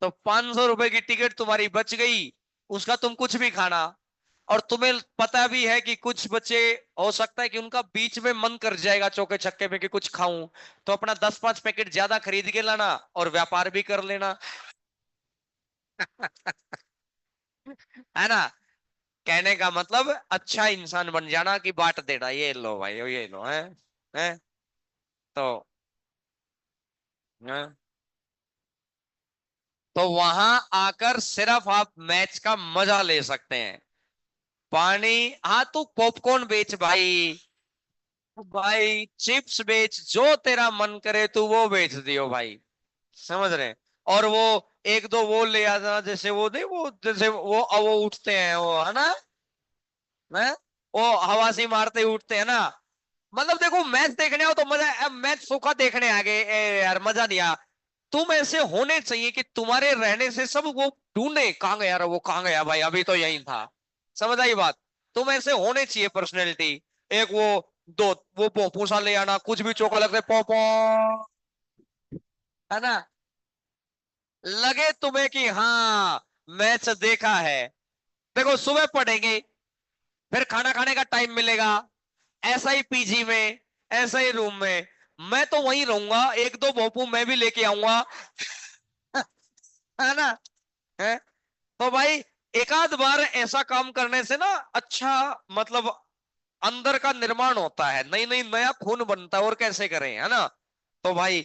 तो 500 रुपए की टिकट तुम्हारी बच गई, उसका तुम कुछ भी खाना। और तुम्हें पता भी है कि कुछ बच्चे, हो सकता है कि उनका बीच में मन कर जाएगा चौके छक्के में कि कुछ खाऊं, तो अपना 10 5 पैकेट ज्यादा खरीद के लाना और व्यापार भी कर लेना। है ना। कहने का मतलब अच्छा इंसान बन जाना, कि बांट देना, ये लो भाई ये लो है। तो है? तो वहां आकर सिर्फ आप मैच का मजा ले सकते हैं। पानी। हाँ तू पॉपकॉर्न बेच भाई। भाई चिप्स बेच, जो तेरा मन करे तू वो बेच दियो भाई। समझ रहे हैं? और वो एक दो वो ले आना, जैसे वो नहीं, वो जैसे वो उठते हैं वो, है ना। है। वो हवा से मारते ही उठते हैं ना। मतलब देखो, मैच देखने आओ तो मजा है, अब मैच सूखा देखने आ गए, यार मजा नहीं आया। तुम ऐसे होने चाहिए कि तुम्हारे रहने से सब वो ढूंढे कहाँ गया, यार वो कहाँ गया भाई, अभी तो यही था। समझ आई बात। तुम ऐसे होने चाहिए पर्सनैलिटी। एक वो दो, वो पोपू सा ले आना, कुछ भी चौका लगता है पोपो। है ना। लगे तुम्हें कि हाँ मैच देखा है। देखो सुबह पढ़ेंगे, फिर खाना खाने का टाइम मिलेगा, ऐसा ही पीजी में, ऐसा ही रूम में। मैं तो वहीं रहूंगा, एक दो भोंपू मैं भी लेके आऊंगा। है ना। है। तो भाई एक आध बार ऐसा काम करने से ना अच्छा, मतलब अंदर का निर्माण होता है, नई नई नया खून बनता है, और कैसे करें, है ना। तो भाई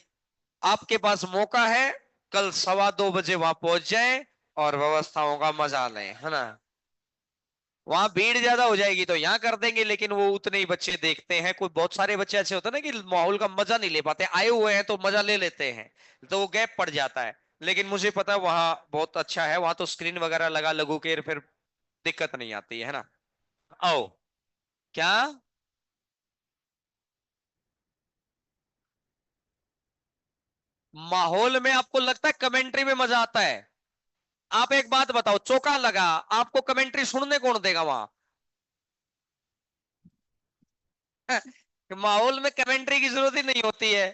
आपके पास मौका है, कल 2:15 बजे वहां पहुंच जाए और व्यवस्थाओं का मजा लें, है ना। वहां भीड़ ज्यादा हो जाएगी तो यहाँ कर देंगे, लेकिन वो उतने ही बच्चे देखते हैं। कोई बहुत सारे बच्चे ऐसे होते हैं ना कि माहौल का मजा नहीं ले पाते, आए हुए हैं तो मजा ले लेते हैं, तो वो गैप पड़ जाता है। लेकिन मुझे पता है वहां बहुत अच्छा है, वहां तो स्क्रीन वगैरह लगा लगू के फिर दिक्कत नहीं आती है ना। आओ। क्या? माहौल में आपको लगता है कमेंट्री में मजा आता है? आप एक बात बताओ, चौका लगा, आपको कमेंट्री सुनने कौन देगा वहां? माहौल में कमेंट्री की जरूरत ही नहीं होती है,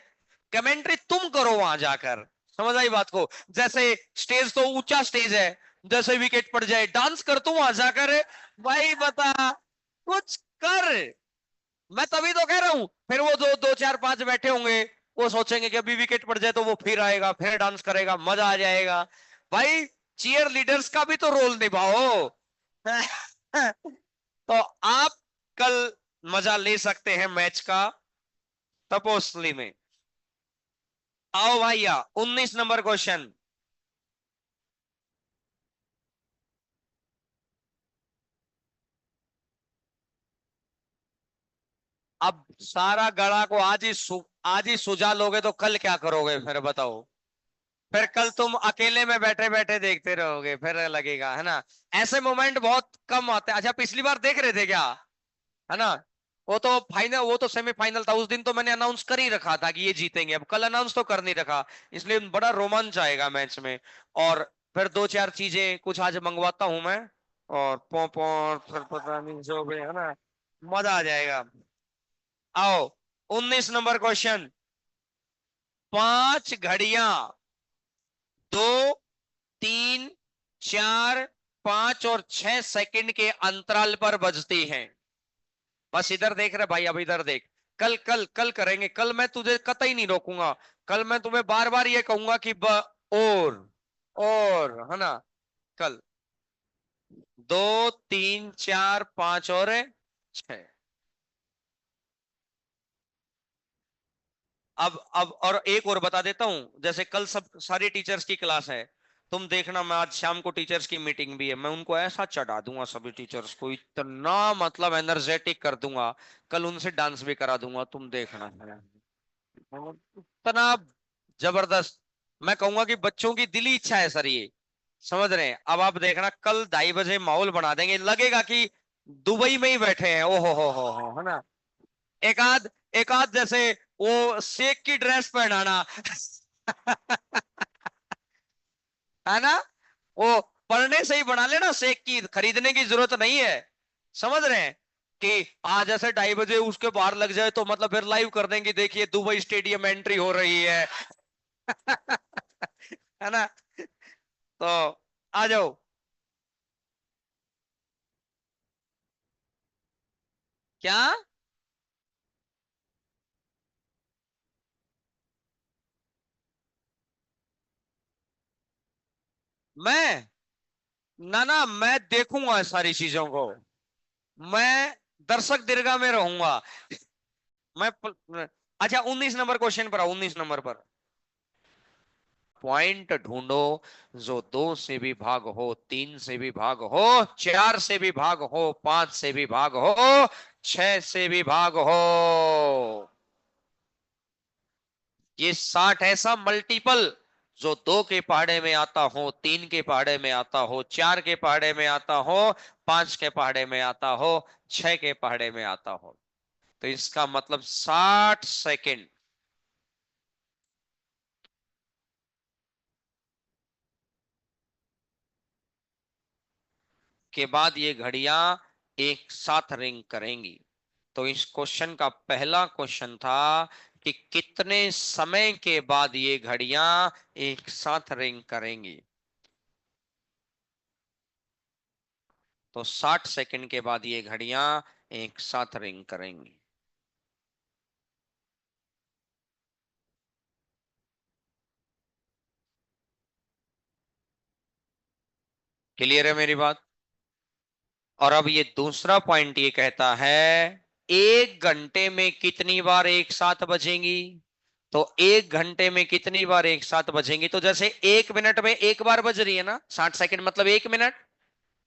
कमेंट्री तुम करो वहां जाकर। समझ आई बात को? जैसे स्टेज तो ऊंचा स्टेज है, जैसे विकेट पड़ जाए डांस कर तू वहां जाकर, भाई बता, कुछ कर। मैं तभी तो कह रहा हूं, फिर वो दो दो चार पांच बैठे होंगे, वो सोचेंगे कि अभी विकेट पड़ जाए तो वो फिर आएगा, फिर डांस करेगा, मजा आ जाएगा। भाई चीयर लीडर्स का भी तो रोल निभाओ। तो आप कल मजा ले सकते हैं मैच का तपोस्ली में। आओ भैया, 19 नंबर क्वेश्चन। अब सारा गड़ा को आज ही सुझा लोगे तो कल क्या करोगे फिर बताओ? फिर कल तुम अकेले में बैठे बैठे देखते रहोगे, फिर लगेगा, है ना। ऐसे मोमेंट बहुत कम आते हैं। अच्छा, पिछली बार देख रहे थे क्या? है ना। वो तो फाइनल, वो तो सेमीफाइनल था, उस दिन तो मैंने अनाउंस कर ही रखा था कि ये जीतेंगे। अब कल अनाउंस तो कर नहीं रखा, इसलिए बड़ा रोमांच आएगा मैच में। और फिर दो चार चीजें कुछ आज मंगवाता हूं मैं, और पॉपो, फिर पता नहीं जो भी है ना, मजा आ जाएगा। आओ, 19 नंबर क्वेश्चन। 5 घड़ियां 2, 3, 4, 5 और 6 सेकंड के अंतराल पर बजती हैं। बस इधर देख रहे भाई, अब इधर देख। कल कल कल करेंगे, कल मैं तुझे कतई नहीं रोकूंगा। कल मैं तुम्हें बार बार ये कहूंगा कि और है ना। कल 2, 3, 4, 5 और 6। अब और एक और बता देता हूं, जैसे कल सब सारी टीचर्स की क्लास है, तुम देखना, मैं आज शाम को टीचर्स की मीटिंग भी है, मैं उनको ऐसा चढ़ा दूंगा सभी टीचर्स को, इतना मतलब एनर्जेटिक कर दूंगा। कल उनसे डांस भी करा दूंगा, तुम देखना। इतना जबरदस्त। मैं कहूंगा कि बच्चों की दिली इच्छा है सर ये। समझ रहे हैं? अब आप देखना, कल 2:30 बजे माहौल बना देंगे, लगेगा कि दुबई में ही बैठे हैं। ओहो हो, है ना। एक आध, एक आध जैसे वो शेख की ड्रेस पहनाना। है ना। वो पढ़ने से ही बना लेना, शेख की खरीदने की जरूरत नहीं है। समझ रहे हैं? कि आज ऐसे 2:30 बजे उसके बाहर लग जाए तो मतलब फिर लाइव कर देंगे, देखिए दुबई स्टेडियम एंट्री हो रही है। है ना। तो आ जाओ। क्या? मैं? ना ना, मैं देखूंगा सारी चीजों को। मैं दर्शक दीर्घा में रहूंगा। अच्छा, 19 नंबर क्वेश्चन पर आओ, 19 नंबर पर। पॉइंट ढूंढो जो 2 से भी भाग हो, 3 से भी भाग हो, 4 से भी भाग हो, 5 से भी भाग हो, 6 से भी भाग हो। ये 60 ऐसा मल्टीपल जो 2 के पहाड़े में आता हो, 3 के पहाड़े में आता हो, 4 के पहाड़े में आता हो, 5 के पहाड़े में आता हो, 6 के पहाड़े में आता हो। तो इसका मतलब 60 सेकेंड के बाद ये घड़ियां एक साथ रिंग करेंगी। तो इस क्वेश्चन का पहला क्वेश्चन था कि कितने समय के बाद ये घड़ियां एक साथ रिंग करेंगी। तो 60 सेकंड के बाद ये घड़ियां एक साथ रिंग करेंगी। क्लियर है मेरी बात? और अब ये दूसरा पॉइंट ये कहता है, 1 घंटे में कितनी बार एक साथ बजेंगी? तो 1 घंटे में कितनी बार एक साथ बजेंगी? तो जैसे 1 मिनट में एक बार बज रही है ना, 60 सेकंड मतलब 1 मिनट।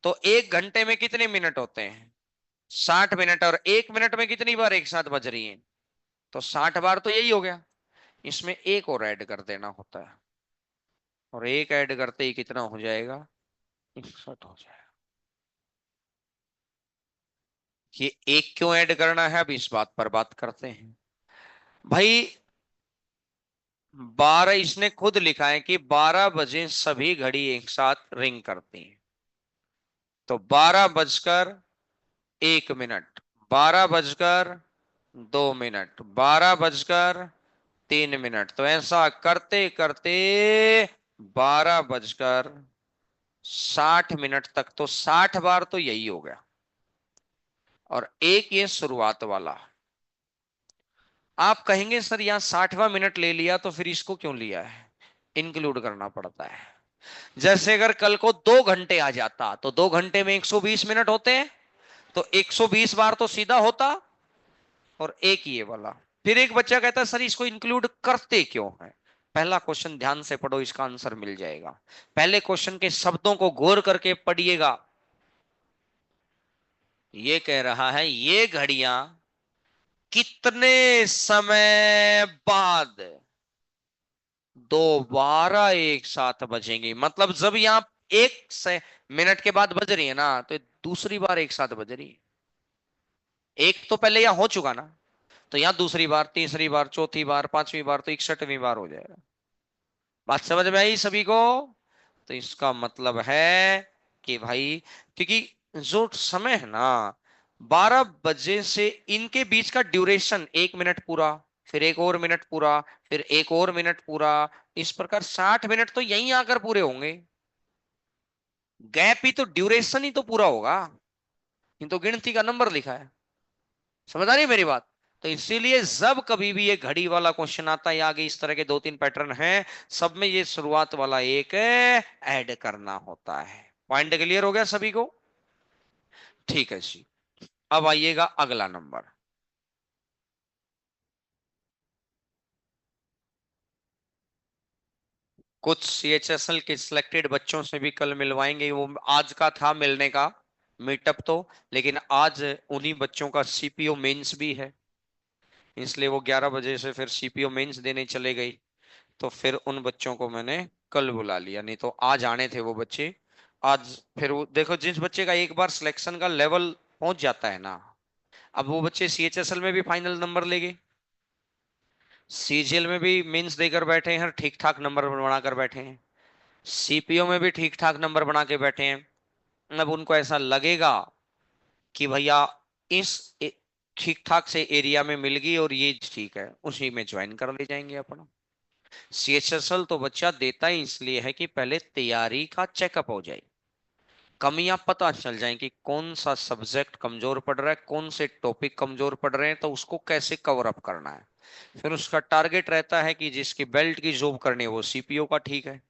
तो 1 घंटे में कितने मिनट होते हैं? 60 मिनट। और 1 मिनट में कितनी बार एक साथ बज रही है? तो 60 बार तो यही हो गया। इसमें एक और ऐड कर देना होता है, और एक ऐड करते ही कितना हो जाएगा? 61 हो जाएगा। ये एक क्यों ऐड करना है, अब इस बात पर बात करते हैं भाई। 12, इसने खुद लिखा है कि 12 बजे सभी घड़ी एक साथ रिंग करती हैं। तो 12 बजकर 1 मिनट, 12 बजकर 2 मिनट, 12 बजकर 3 मिनट, तो ऐसा करते करते 12 बजकर 60 मिनट तक, तो 60 बार तो यही हो गया। और एक ये शुरुआत वाला। आप कहेंगे सर यहां 60वां मिनट ले लिया तो फिर इसको क्यों लिया है? इंक्लूड करना पड़ता है। जैसे अगर कल को 2 घंटे आ जाता तो 2 घंटे में 120 मिनट होते हैं, तो 120 बार तो सीधा होता। और एक ये वाला। फिर एक बच्चा कहता है सर इसको इंक्लूड करते क्यों है? पहला क्वेश्चन ध्यान से पढ़ो, इसका आंसर मिल जाएगा। पहले क्वेश्चन के शब्दों को गौर करके पढ़िएगा। ये कह रहा है ये घड़ियां कितने समय बाद दोबारा एक साथ बजेंगी, मतलब जब यहां 1 मिनट के बाद बज रही है ना, तो दूसरी बार एक साथ बज रही है। एक तो पहले यहां हो चुका ना, तो यहां दूसरी बार, तीसरी बार, चौथी बार, पांचवी बार, तो 61वीं बार हो जाएगा। बात समझ में आई सभी को? तो इसका मतलब है कि भाई, क्योंकि जो समय है ना, 12 बजे से इनके बीच का ड्यूरेशन 1 मिनट पूरा, फिर एक और मिनट पूरा, फिर एक और मिनट पूरा, इस प्रकार 60 मिनट तो यहीं आकर पूरे होंगे। गैप ही तो, ड्यूरेशन ही तो पूरा होगा। ये तो गिनती का नंबर लिखा है। समझ आ रही है मेरी बात? तो इसीलिए जब कभी भी ये घड़ी वाला क्वेश्चन आता है, आगे इस तरह के 2-3 पैटर्न हैं, सब में ये शुरुआत वाला एक ऐड करना होता है। पॉइंट क्लियर हो गया सभी को? ठीक है जी। अब आइएगा अगला नंबर। कुछ सीएचएसएल के सिलेक्टेड बच्चों से भी कल मिलवाएंगे, वो आज का था मिलने का मीटअप तो, लेकिन आज उन्हीं बच्चों का सीपीओ मेंस भी है, इसलिए वो 11 बजे से फिर सीपीओ मेंस देने चले गई। तो फिर उन बच्चों को मैंने कल बुला लिया, नहीं तो आज आने थे वो बच्चे। आज फिर वो देखो, जिस बच्चे का एक बार सिलेक्शन का लेवल पहुंच जाता है ना, अब वो बच्चे सीएचएसएल में भी फाइनल नंबर ले गए, सीजीएल में भी मेंस देकर बैठे हैं, ठीक ठाक नंबर बनाकर बैठे हैं, सीपीओ में भी ठीक ठाक नंबर बना के बैठे हैं। अब उनको ऐसा लगेगा कि भैया इस ठीक ठाक से एरिया में मिल गई और ये ठीक है, उसी में ज्वाइन कर ले जाएंगे अपना। सीएचएसएल तो बच्चा देता ही इसलिए है कि पहले तैयारी का चेकअप हो जाए, कमियां पता चल जाए कि कौन सा सब्जेक्ट कमजोर पड़ रहा है, कौन से टॉपिक कमजोर पड़ रहे हैं, तो उसको कैसे कवर अप करना है। फिर उसका टारगेट रहता है कि जिसकी बेल्ट की जॉब करनी है वो सीपीओ का ठीक है,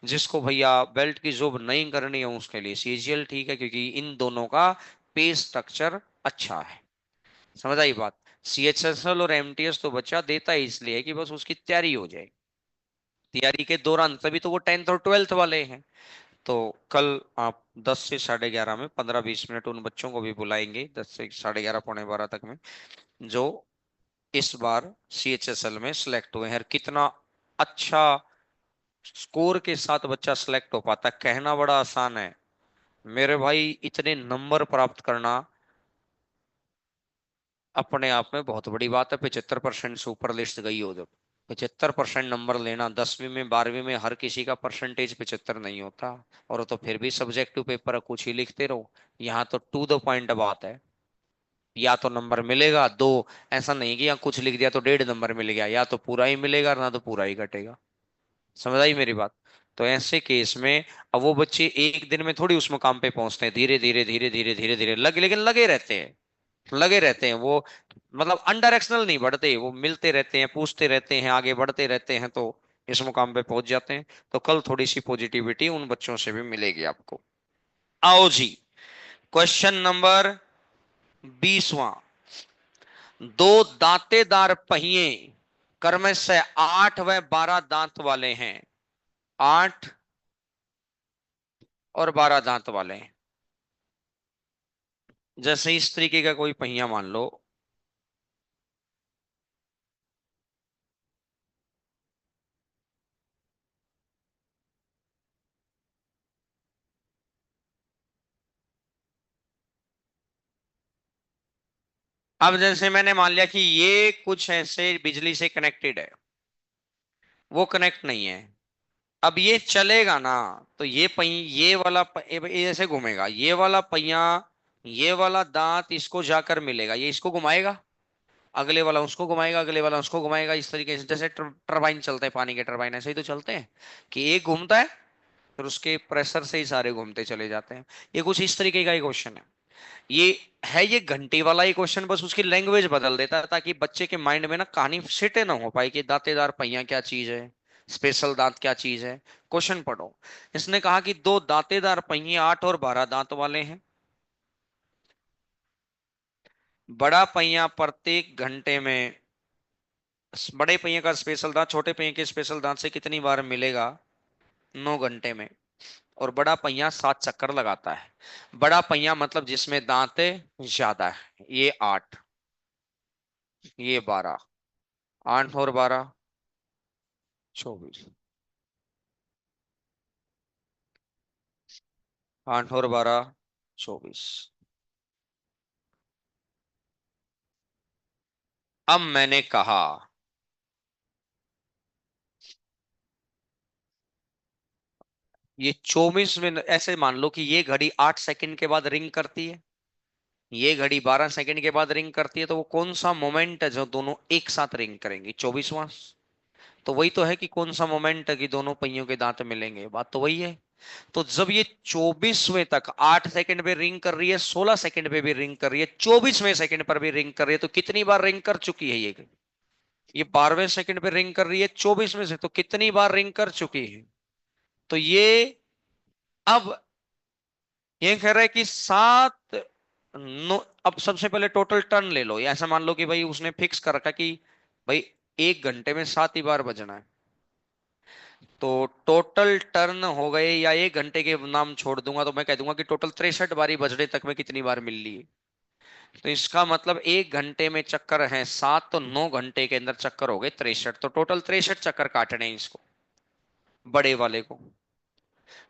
जिसको भैया बेल्ट की जॉब नहीं करनी है उसके लिए सीजीएल ठीक है, क्योंकि इन दोनों का पे स्ट्रक्चर अच्छा है। समझ आई बात? सीएचएसएल और एमटीएस तो बच्चा देता ही इसलिए है कि बस उसकी तैयारी हो जाए, तैयारी के दौरान, तभी तो वो 10th और 12th वाले हैं। तो कल आप 10 से 11:30 में 15-20 मिनट उन बच्चों को भी बुलाएंगे, 10 से 11:30 पौने 12 तक में, जो इस बार सीएचएसएल में सिलेक्ट हुए हैं। और कितना अच्छा स्कोर के साथ बच्चा सिलेक्ट हो पाता है, कहना बड़ा आसान है मेरे भाई, इतने नंबर प्राप्त करना अपने आप में बहुत बड़ी बात है। 75% से ऊपर लिस्ट गई हो जब, 75% नंबर लेना, 10वीं में 12वीं में हर किसी का परसेंटेज 75 नहीं होता। और वो तो फिर भी सब्जेक्टिव पेपर है, कुछ ही लिखते रहो। यहाँ तो टू द पॉइंट बात है, या तो नंबर मिलेगा दो, ऐसा नहीं कि यहाँ कुछ लिख दिया तो 1.5 नंबर मिल गया, या तो पूरा ही मिलेगा ना तो पूरा ही कटेगा। समझ आई मेरी बात? तो ऐसे केस में अब वो बच्चे एक दिन में थोड़ी उस मुकाम पे पहुंचते हैं, धीरे धीरे धीरे धीरे धीरे धीरे लगे, लेकिन लगे रहते हैं, लगे रहते हैं वो, मतलब अनडायरेक्शनल नहीं बढ़ते, वो मिलते रहते हैं, पूछते रहते हैं, आगे बढ़ते रहते हैं, तो इस मुकाम पे पहुंच जाते हैं। तो कल थोड़ी सी पॉजिटिविटी उन बच्चों से भी मिलेगी आपको। आओ जी, क्वेश्चन नंबर 20वां। दो दांतेदार पहिए कर्मश 8 व 12 दांत वाले हैं, 8 और 12 दांत वाले हैं। जैसे इस तरीके का कोई पहिया मान लो, अब जैसे मैंने मान लिया कि ये कुछ ऐसे बिजली से कनेक्टेड है, वो कनेक्ट नहीं है। अब ये चलेगा ना, तो ये ये वाला ये ऐसे घूमेगा, ये वाला पहिया, ये वाला दांत इसको जाकर मिलेगा, ये इसको घुमाएगा, अगले वाला उसको घुमाएगा, अगले वाला उसको घुमाएगा, इस तरीके से जैसे टरबाइन चलते हैं, पानी के टरबाइन ऐसे ही तो चलते हैं कि एक घूमता है फिर उसके प्रेशर से ही सारे घूमते चले जाते हैं। ये कुछ इस तरीके का ही क्वेश्चन है। ये ये घंटे वाला ही क्वेश्चन, बस उसकी लैंग्वेज बदल देता है ताकि बच्चे के माइंड में ना कहानी सेट ना हो पाए कि दांतेदार पहिया क्या चीज है, स्पेशल दांत क्या चीज है। क्वेश्चन पढ़ो। इसने कहा कि दो दांतेदार पहिए 8 और 12 दांत वाले हैं। बड़ा पहिया प्रत्येक घंटे में, बड़े पहिए का स्पेशल दांत छोटे पहिए के स्पेशल दांत से कितनी बार मिलेगा? 9 घंटे में। और बड़ा पहिया 7 चक्कर लगाता है। बड़ा पहिया मतलब जिसमें दांत ज्यादा है, ये 8, ये 12, 8 और 12 24, 8 और 12 24। अब मैंने कहा ये 24 में, ऐसे मान लो कि ये घड़ी 8 सेकंड के बाद रिंग करती है, ये घड़ी 12 सेकंड के बाद रिंग करती है, तो वो कौन सा मोमेंट है जो दोनों एक साथ रिंग करेंगी? 24वां। तो वही तो है कि कौन सा मोमेंट है कि दोनों पहियों के दांत मिलेंगे, बात तो वही है। तो जब ये 24वें तक 8 सेकंड पे रिंग कर रही है, 16 सेकंड पे भी रिंग कर रही है, 24वें सेकंड पर भी रिंग कर रही है, तो कितनी बार रिंग कर चुकी है ये 12वें सेकंड पे रिंग कर रही है 24वें से, तो कितनी बार रिंग कर चुकी है? तो ये, अब ये कह रहा है कि 7 नो, अब सबसे पहले टोटल टर्न ले लो। ये ऐसा मान लो कि भाई उसने फिक्स कर रखा कि भाई 1 घंटे में 7 ही बार बजना है, तो टोटल टर्न हो गए, या 1 घंटे के नाम छोड़ दूंगा तो मैं कह दूंगा कि टोटल 63 बारी बजने तक में कितनी बार मिल ली है। तो इसका मतलब 1 घंटे में चक्कर है 7, तो 9 घंटे के अंदर चक्कर हो गए 63, तो टोटल 63 चक्कर काटने हैं इसको, बड़े वाले को।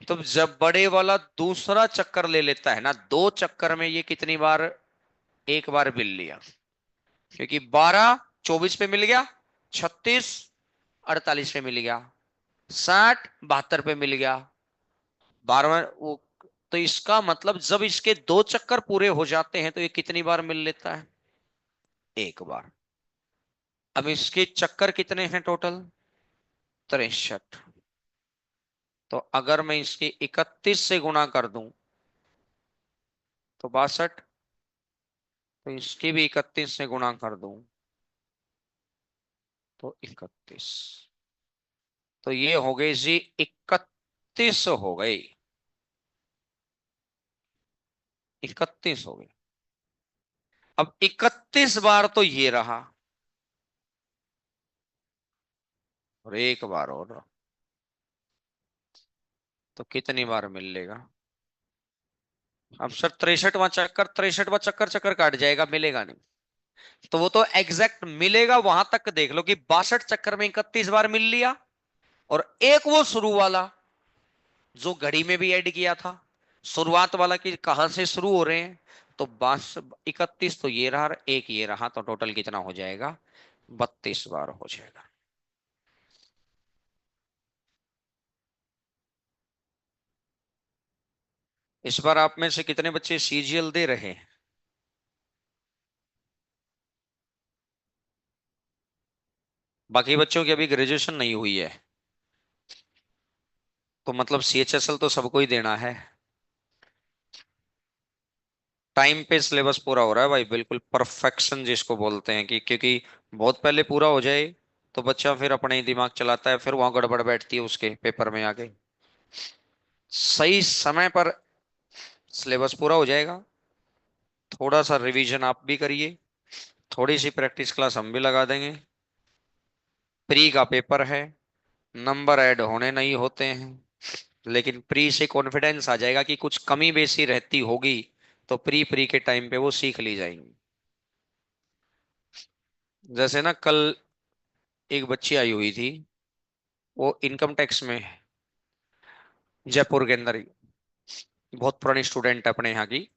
तो जब बड़े वाला दूसरा चक्कर ले लेता है ना, 2 चक्कर में ये कितनी बार, एक बार मिल लिया, क्योंकि 12 24 पे मिल गया, 36 48 पे मिल गया, 60 72 पे मिल गया, 12वां वो। तो इसका मतलब जब इसके 2 चक्कर पूरे हो जाते हैं तो ये कितनी बार मिल लेता है? एक बार। अब इसके चक्कर कितने हैं टोटल? 63। तो अगर मैं इसके 31 से गुणा कर दूं तो 62, तो इसके भी 31 से गुणा कर दूं तो 31, तो ये हो गई जी 31 हो गई, 31 हो गई। अब 31 बार तो ये रहा, और एक बार और, तो कितनी बार मिल लेगा? अब सर 63वां चक्कर चक्कर काट जाएगा, मिलेगा नहीं। तो वो तो एग्जैक्ट मिलेगा वहां तक देख लो कि 62 चक्कर में 31 बार मिल लिया, और एक वो शुरू वाला जो घड़ी में भी ऐड किया था, शुरुआत वाला कि कहां से शुरू हो रहे हैं, तो 31 तो ये रहा, एक ये रहा, तो टोटल कितना हो जाएगा? 32 बार हो जाएगा। इस बार आप में से कितने बच्चे सीजीएल दे रहे हैं? बाकी बच्चों की अभी ग्रेजुएशन नहीं हुई है, तो मतलब सीएचएसएल तो सबको ही देना है। टाइम पे सिलेबस पूरा हो रहा है भाई, बिल्कुल परफेक्शन जिसको बोलते हैं, कि क्योंकि बहुत पहले पूरा हो जाए तो बच्चा फिर अपने ही दिमाग चलाता है, फिर वहां गड़बड़ बैठती है उसके पेपर में आके। सही समय पर सिलेबस पूरा हो जाएगा। थोड़ा सा रिवीजन आप भी करिए, थोड़ी सी प्रैक्टिस क्लास हम भी लगा देंगे, प्री का पेपर है, नंबर ऐड होने नहीं होते हैं, लेकिन प्री से कॉन्फिडेंस आ जाएगा कि कुछ कमी बेसी रहती होगी तो प्री प्री के टाइम पे वो सीख ली जाएंगी। जैसे ना कल एक बच्ची आई हुई थी, वो इनकम टैक्स में है, जयपुर के अंदर ही, बहुत पुरानी स्टूडेंट है अपने यहाँ की,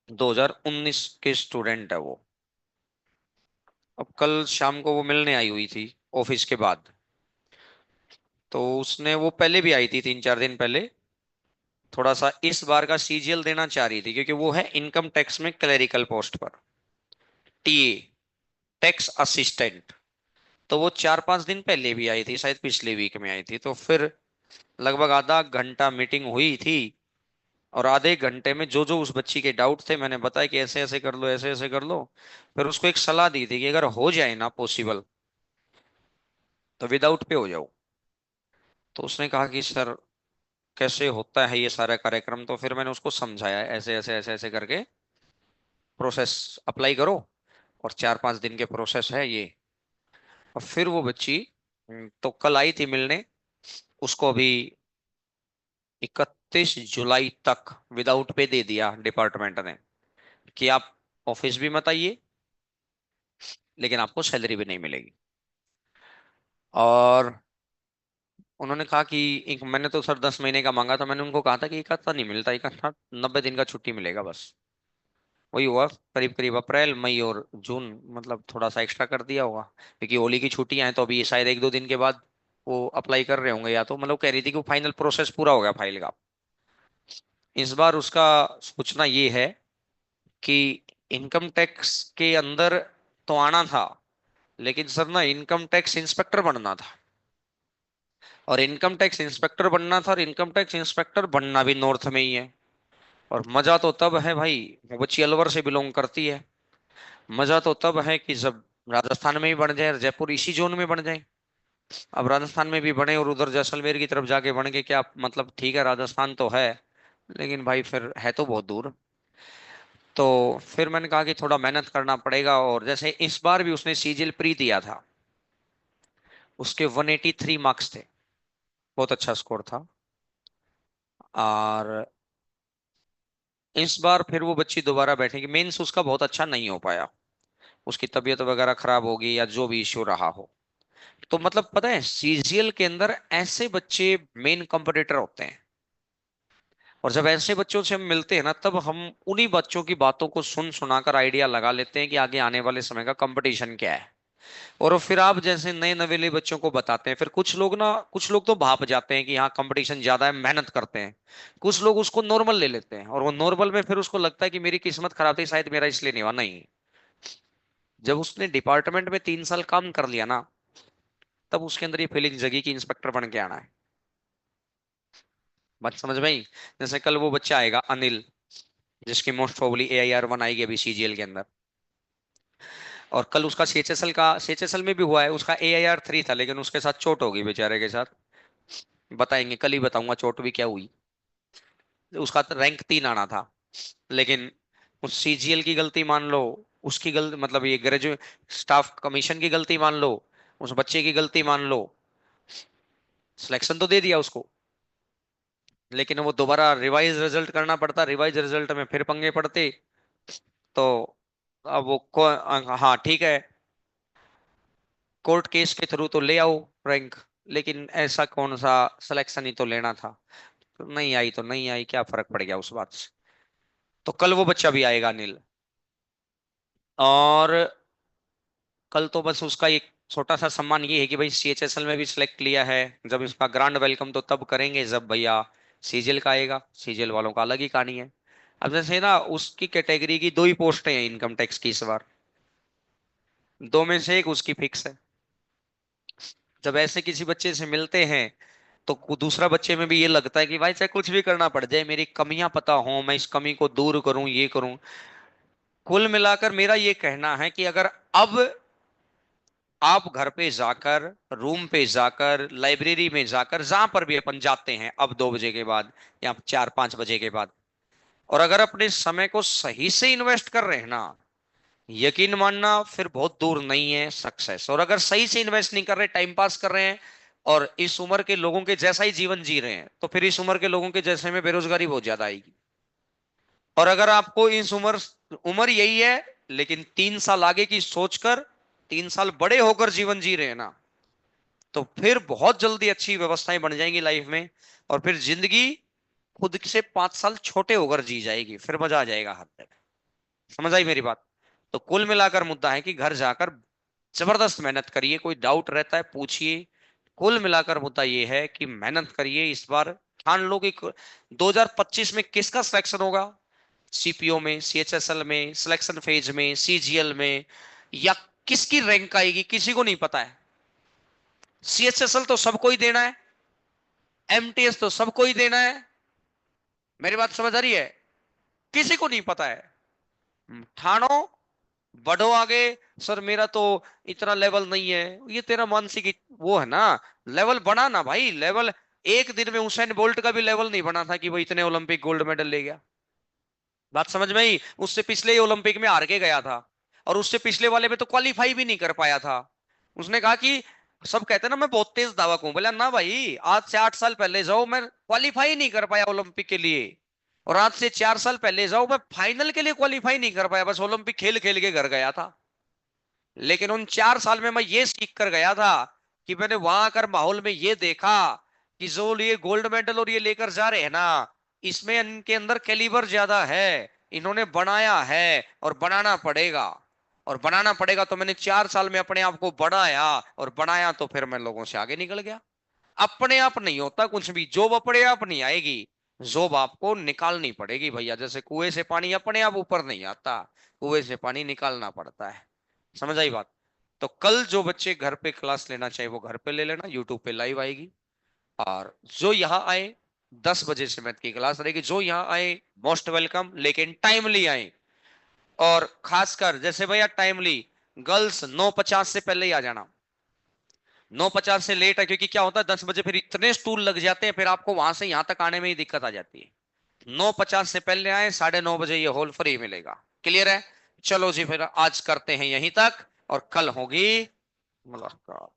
2019 के स्टूडेंट है वो। अब कल शाम को वो मिलने आई हुई थी ऑफिस के बाद। तो उसने, वो पहले भी आई थी 3-4 दिन पहले, थोड़ा सा इस बार का सीजीएल देना चाह रही थी क्योंकि वो है इनकम टैक्स में क्लरिकल पोस्ट पर, टीए, टैक्स असिस्टेंट। तो वो 4-5 दिन पहले भी आई थी, शायद पिछले वीक में आई थी। तो फिर लगभग आधा घंटा मीटिंग हुई थी, और आधे घंटे में जो जो उस बच्ची के डाउट थे मैंने बताया कि ऐसे ऐसे कर लो, ऐसे ऐसे कर लो। फिर उसको एक सलाह दी थी कि अगर हो जाए ना पॉसिबल तो विदाउट पे हो जाओ। तो उसने कहा कि सर कैसे होता है ये सारा कार्यक्रम। तो फिर मैंने उसको समझाया ऐसे ऐसे ऐसे ऐसे करके प्रोसेस अप्लाई करो, और 4-5 दिन के प्रोसेस है ये। और फिर वो बच्ची तो कल आई थी मिलने, उसको अभी 31 जुलाई तक विदाउट पे दे दिया डिपार्टमेंट ने कि आप ऑफिस भी मत आइए, लेकिन आपको सैलरी भी नहीं मिलेगी। और उन्होंने कहा कि एक, मैंने तो सर 10 महीने का मांगा था, मैंने उनको कहा था कि एक हफ्ता नहीं मिलता, एक हफ्ता 90 दिन का छुट्टी मिलेगा बस। वही हुआ, करीब करीब अप्रैल मई और जून, मतलब थोड़ा सा एक्स्ट्रा कर दिया होगा क्योंकि होली की छुट्टियां हैं। तो अभी शायद 1-2 दिन के बाद वो अप्लाई कर रहे होंगे, या तो मतलब कह रही थी कि फाइनल प्रोसेस पूरा हो गया फाइल का। इस बार उसका सोचना ये है कि इनकम टैक्स के अंदर तो आना था, लेकिन सर ना इनकम टैक्स इंस्पेक्टर बनना था, और इनकम टैक्स इंस्पेक्टर बनना था, और इनकम टैक्स इंस्पेक्टर बनना भी नॉर्थ में ही है। और मजा तो तब है भाई, वो बच्ची अलवर से बिलोंग करती है, मजा तो तब है कि जब राजस्थान में भी बन जाए और जयपुर इसी जोन में बन जाए। अब राजस्थान में भी बने और उधर जैसलमेर की तरफ जाके बन के क्या मतलब, ठीक है राजस्थान तो है, लेकिन भाई फिर है तो बहुत दूर। तो फिर मैंने कहा कि थोड़ा मेहनत करना पड़ेगा। और जैसे इस बार भी उसने सीजीएल प्री दिया था, उसके 183 मार्क्स थे, बहुत अच्छा स्कोर था। और इस बार फिर वो बच्ची दोबारा बैठेगी, मेंस उसका बहुत अच्छा नहीं हो पाया, उसकी तबीयत वगैरह खराब होगी या जो भी इश्यू रहा हो। तो मतलब पता है सीजीएल के अंदर ऐसे बच्चे मेन कंपटीटर होते हैं, और जब ऐसे बच्चों से हम मिलते हैं ना, तब हम उन्हीं बच्चों की बातों को सुन सुनाकर आइडिया लगा लेते हैं कि आगे आने वाले समय का कंपटीशन क्या है। और फिर आप जैसे नए नवेले बच्चों को बताते हैं, फिर कुछ लोग ना, कुछ लोग तो भाप जाते हैं कि यहाँ कंपटीशन ज्यादा है, मेहनत करते हैं। कुछ लोग उसको नॉर्मल ले लेते हैं, और वो नॉर्मल में फिर उसको लगता है कि मेरी किस्मत खराब थी शायद, मेरा इसलिए नहीं हुआ। नहीं, जब उसने डिपार्टमेंट में 3 साल काम कर लिया ना, तब उसके अंदर ये फीलिंग जगी कि इंस्पेक्टर बन के आना है। बात समझ में आई? जैसे कल वो बच्चा आएगा अनिल, जिसकी मोस्ट प्रोबेबली AIR 1 आएगी अभी सीजीएल के अंदर। और कल उसका सीएचएसएल का, सीएचएसएल में भी हुआ है, उसका AIR 3 था, लेकिन उसके साथ चोट हो गई बेचारे के साथ। बताएंगे, कल ही बताऊंगा चोट भी क्या हुई। उसका रैंक 3 आना था, लेकिन उस सीजीएल की गलती मान लो, उसकी गलती मतलब ये ग्रेजुएट स्टाफ कमीशन की गलती मान लो, उस बच्चे की गलती मान लो, सिलेक्शन तो दे दिया उसको, लेकिन वो दोबारा रिवाइज रिजल्ट करना पड़ता, रिवाइज रिजल्ट में फिर पंगे पड़ते। तो अब वो हाँ ठीक है, कोर्ट केस के थ्रू तो ले आओ रैंक, लेकिन ऐसा कौन सा सिलेक्शन ही तो लेना था। तो नहीं आई तो नहीं आई, क्या फर्क पड़ गया उस बात से। तो कल वो बच्चा भी आएगा नील। और कल तो बस उसका एक छोटा सा सम्मान ये है कि भाई सीएचएसएल में भी सिलेक्ट लिया है, जब इसका ग्रांड वेलकम तो तब करेंगे जब भैया सीजीएल का आएगा। सीजीएल वालों का अलग ही कहानी है। अब जैसे ना उसकी कैटेगरी की 2 ही पोस्टें हैं इनकम टैक्स की इस बार, 2 में से एक उसकी फिक्स है। जब ऐसे किसी बच्चे से मिलते हैं तो दूसरा बच्चे में भी ये लगता है कि भाई चाहे कुछ भी करना पड़ जाए, मेरी कमियां पता हो, मैं इस कमी को दूर करूं, ये करूं। कुल मिलाकर मेरा ये कहना है कि अगर अब आप घर पे जाकर, रूम पे जाकर, लाइब्रेरी में जाकर, जहां पर भी अपन जाते हैं अब 2 बजे के बाद या 4-5 बजे के बाद, और अगर अपने समय को सही से इन्वेस्ट कर रहे हैं ना, यकीन मानना फिर बहुत दूर नहीं है सक्सेस। और अगर सही से इन्वेस्ट नहीं कर रहे, टाइम पास कर रहे हैं और इस उम्र के लोगों के जैसा ही जीवन जी रहे हैं, तो फिर इस उम्र के लोगों के जैसे में बेरोजगारी बहुत ज्यादा आएगी। और अगर आपको इस उम्र उम्र यही है, लेकिन 3 साल आगे की सोचकर 3 साल बड़े होकर जीवन जी रहे हैं ना, तो फिर बहुत जल्दी अच्छी व्यवस्थाएं बन जाएंगी लाइफ में। और फिर जिंदगी खुद से 5 साल छोटे होकर जी जाएगी, फिर मजा आ जाएगा हद तक। समझ आई मेरी बात? तो कुल मिलाकर मुद्दा है कि घर जाकर जबरदस्त मेहनत करिए, कोई डाउट रहता है पूछिए। कुल मिलाकर मुद्दा ये है कि मेहनत करिए। इस बार ठान लो कि 2025 में किसका सिलेक्शन होगा, सीपीओ में, सीएचएसएल में, सिलेक्शन फेज में, सीजीएल में, या किसकी रैंक आएगी किसी को नहीं पता है। सीएचएसएल तो सबको ही देना है, एमटीएस तो सबको ही देना है। मेरी बात समझ आ रही है? किसी को नहीं पता है। ठानो, बढ़ो आगे। सर मेरा तो इतना लेवल नहीं है, ये तेरा मानसिक वो है ना। लेवल बना ना भाई, लेवल। एक दिन में उसेन बोल्ट का भी लेवल नहीं बना था कि वो इतने ओलंपिक गोल्ड मेडल ले गया। बात समझ में आई? उससे पिछले ही ओलंपिक में हार के गया था, और उससे पिछले वाले में तो क्वालिफाई भी नहीं कर पाया था। उसने कहा कि सब कहते हैं ना मैं बहुत तेज धावक हूं, बोला ना भाई, आज से 8 साल पहले जाओ मैं क्वालिफाई नहीं कर पाया ओलंपिक के लिए। और आज से 4 साल पहले जाओ मैं फाइनल के लिए क्वालिफाई नहीं कर पाया, बस ओलंपिक खेल खेल के घर गया था। लेकिन उन 4 साल में मैं ये सीख कर गया था कि मैंने वहां आकर माहौल में ये देखा कि जो ये गोल्ड मेडल और ये लेकर जा रहे हैं ना, इसमें इनके अंदर कैलिबर ज्यादा है। इन्होंने बनाया है और बनाना पड़ेगा। और बनाना पड़ेगा तो मैंने 4 साल में अपने आप को बढ़ाया, और बनाया तो फिर मैं लोगों से आगे निकल गया। अपने आप नहीं होता कुछ भी, जॉब अपने आप नहीं आएगी। जॉब आपको निकालनी पड़ेगी भैया। जैसे कुएं से पानी अपने आप ऊपर नहीं आता, कुएं से पानी निकालना पड़ता है। समझ आई बात? तो कल जो बच्चे घर पे क्लास लेना चाहिए वो घर पे ले लेना, यूट्यूब पे लाइव आएगी। और जो यहाँ आए, 10 बजे से मैथ की क्लास रहेगी। जो यहाँ आए मोस्ट वेलकम, लेकिन टाइमली आए। और खासकर जैसे भैया टाइमली, गर्ल्स 9:50 से पहले ही आ जाना। 9:50 से लेट है क्योंकि क्या होता है 10 बजे फिर इतने स्टूल लग जाते हैं, फिर आपको वहां से यहां तक आने में ही दिक्कत आ जाती है। 9:50 से पहले आए, 9:30 बजे ये हॉल फ्री मिलेगा। क्लियर है? चलो जी, फिर आज करते हैं यहीं तक, और कल होगी मुलाकात।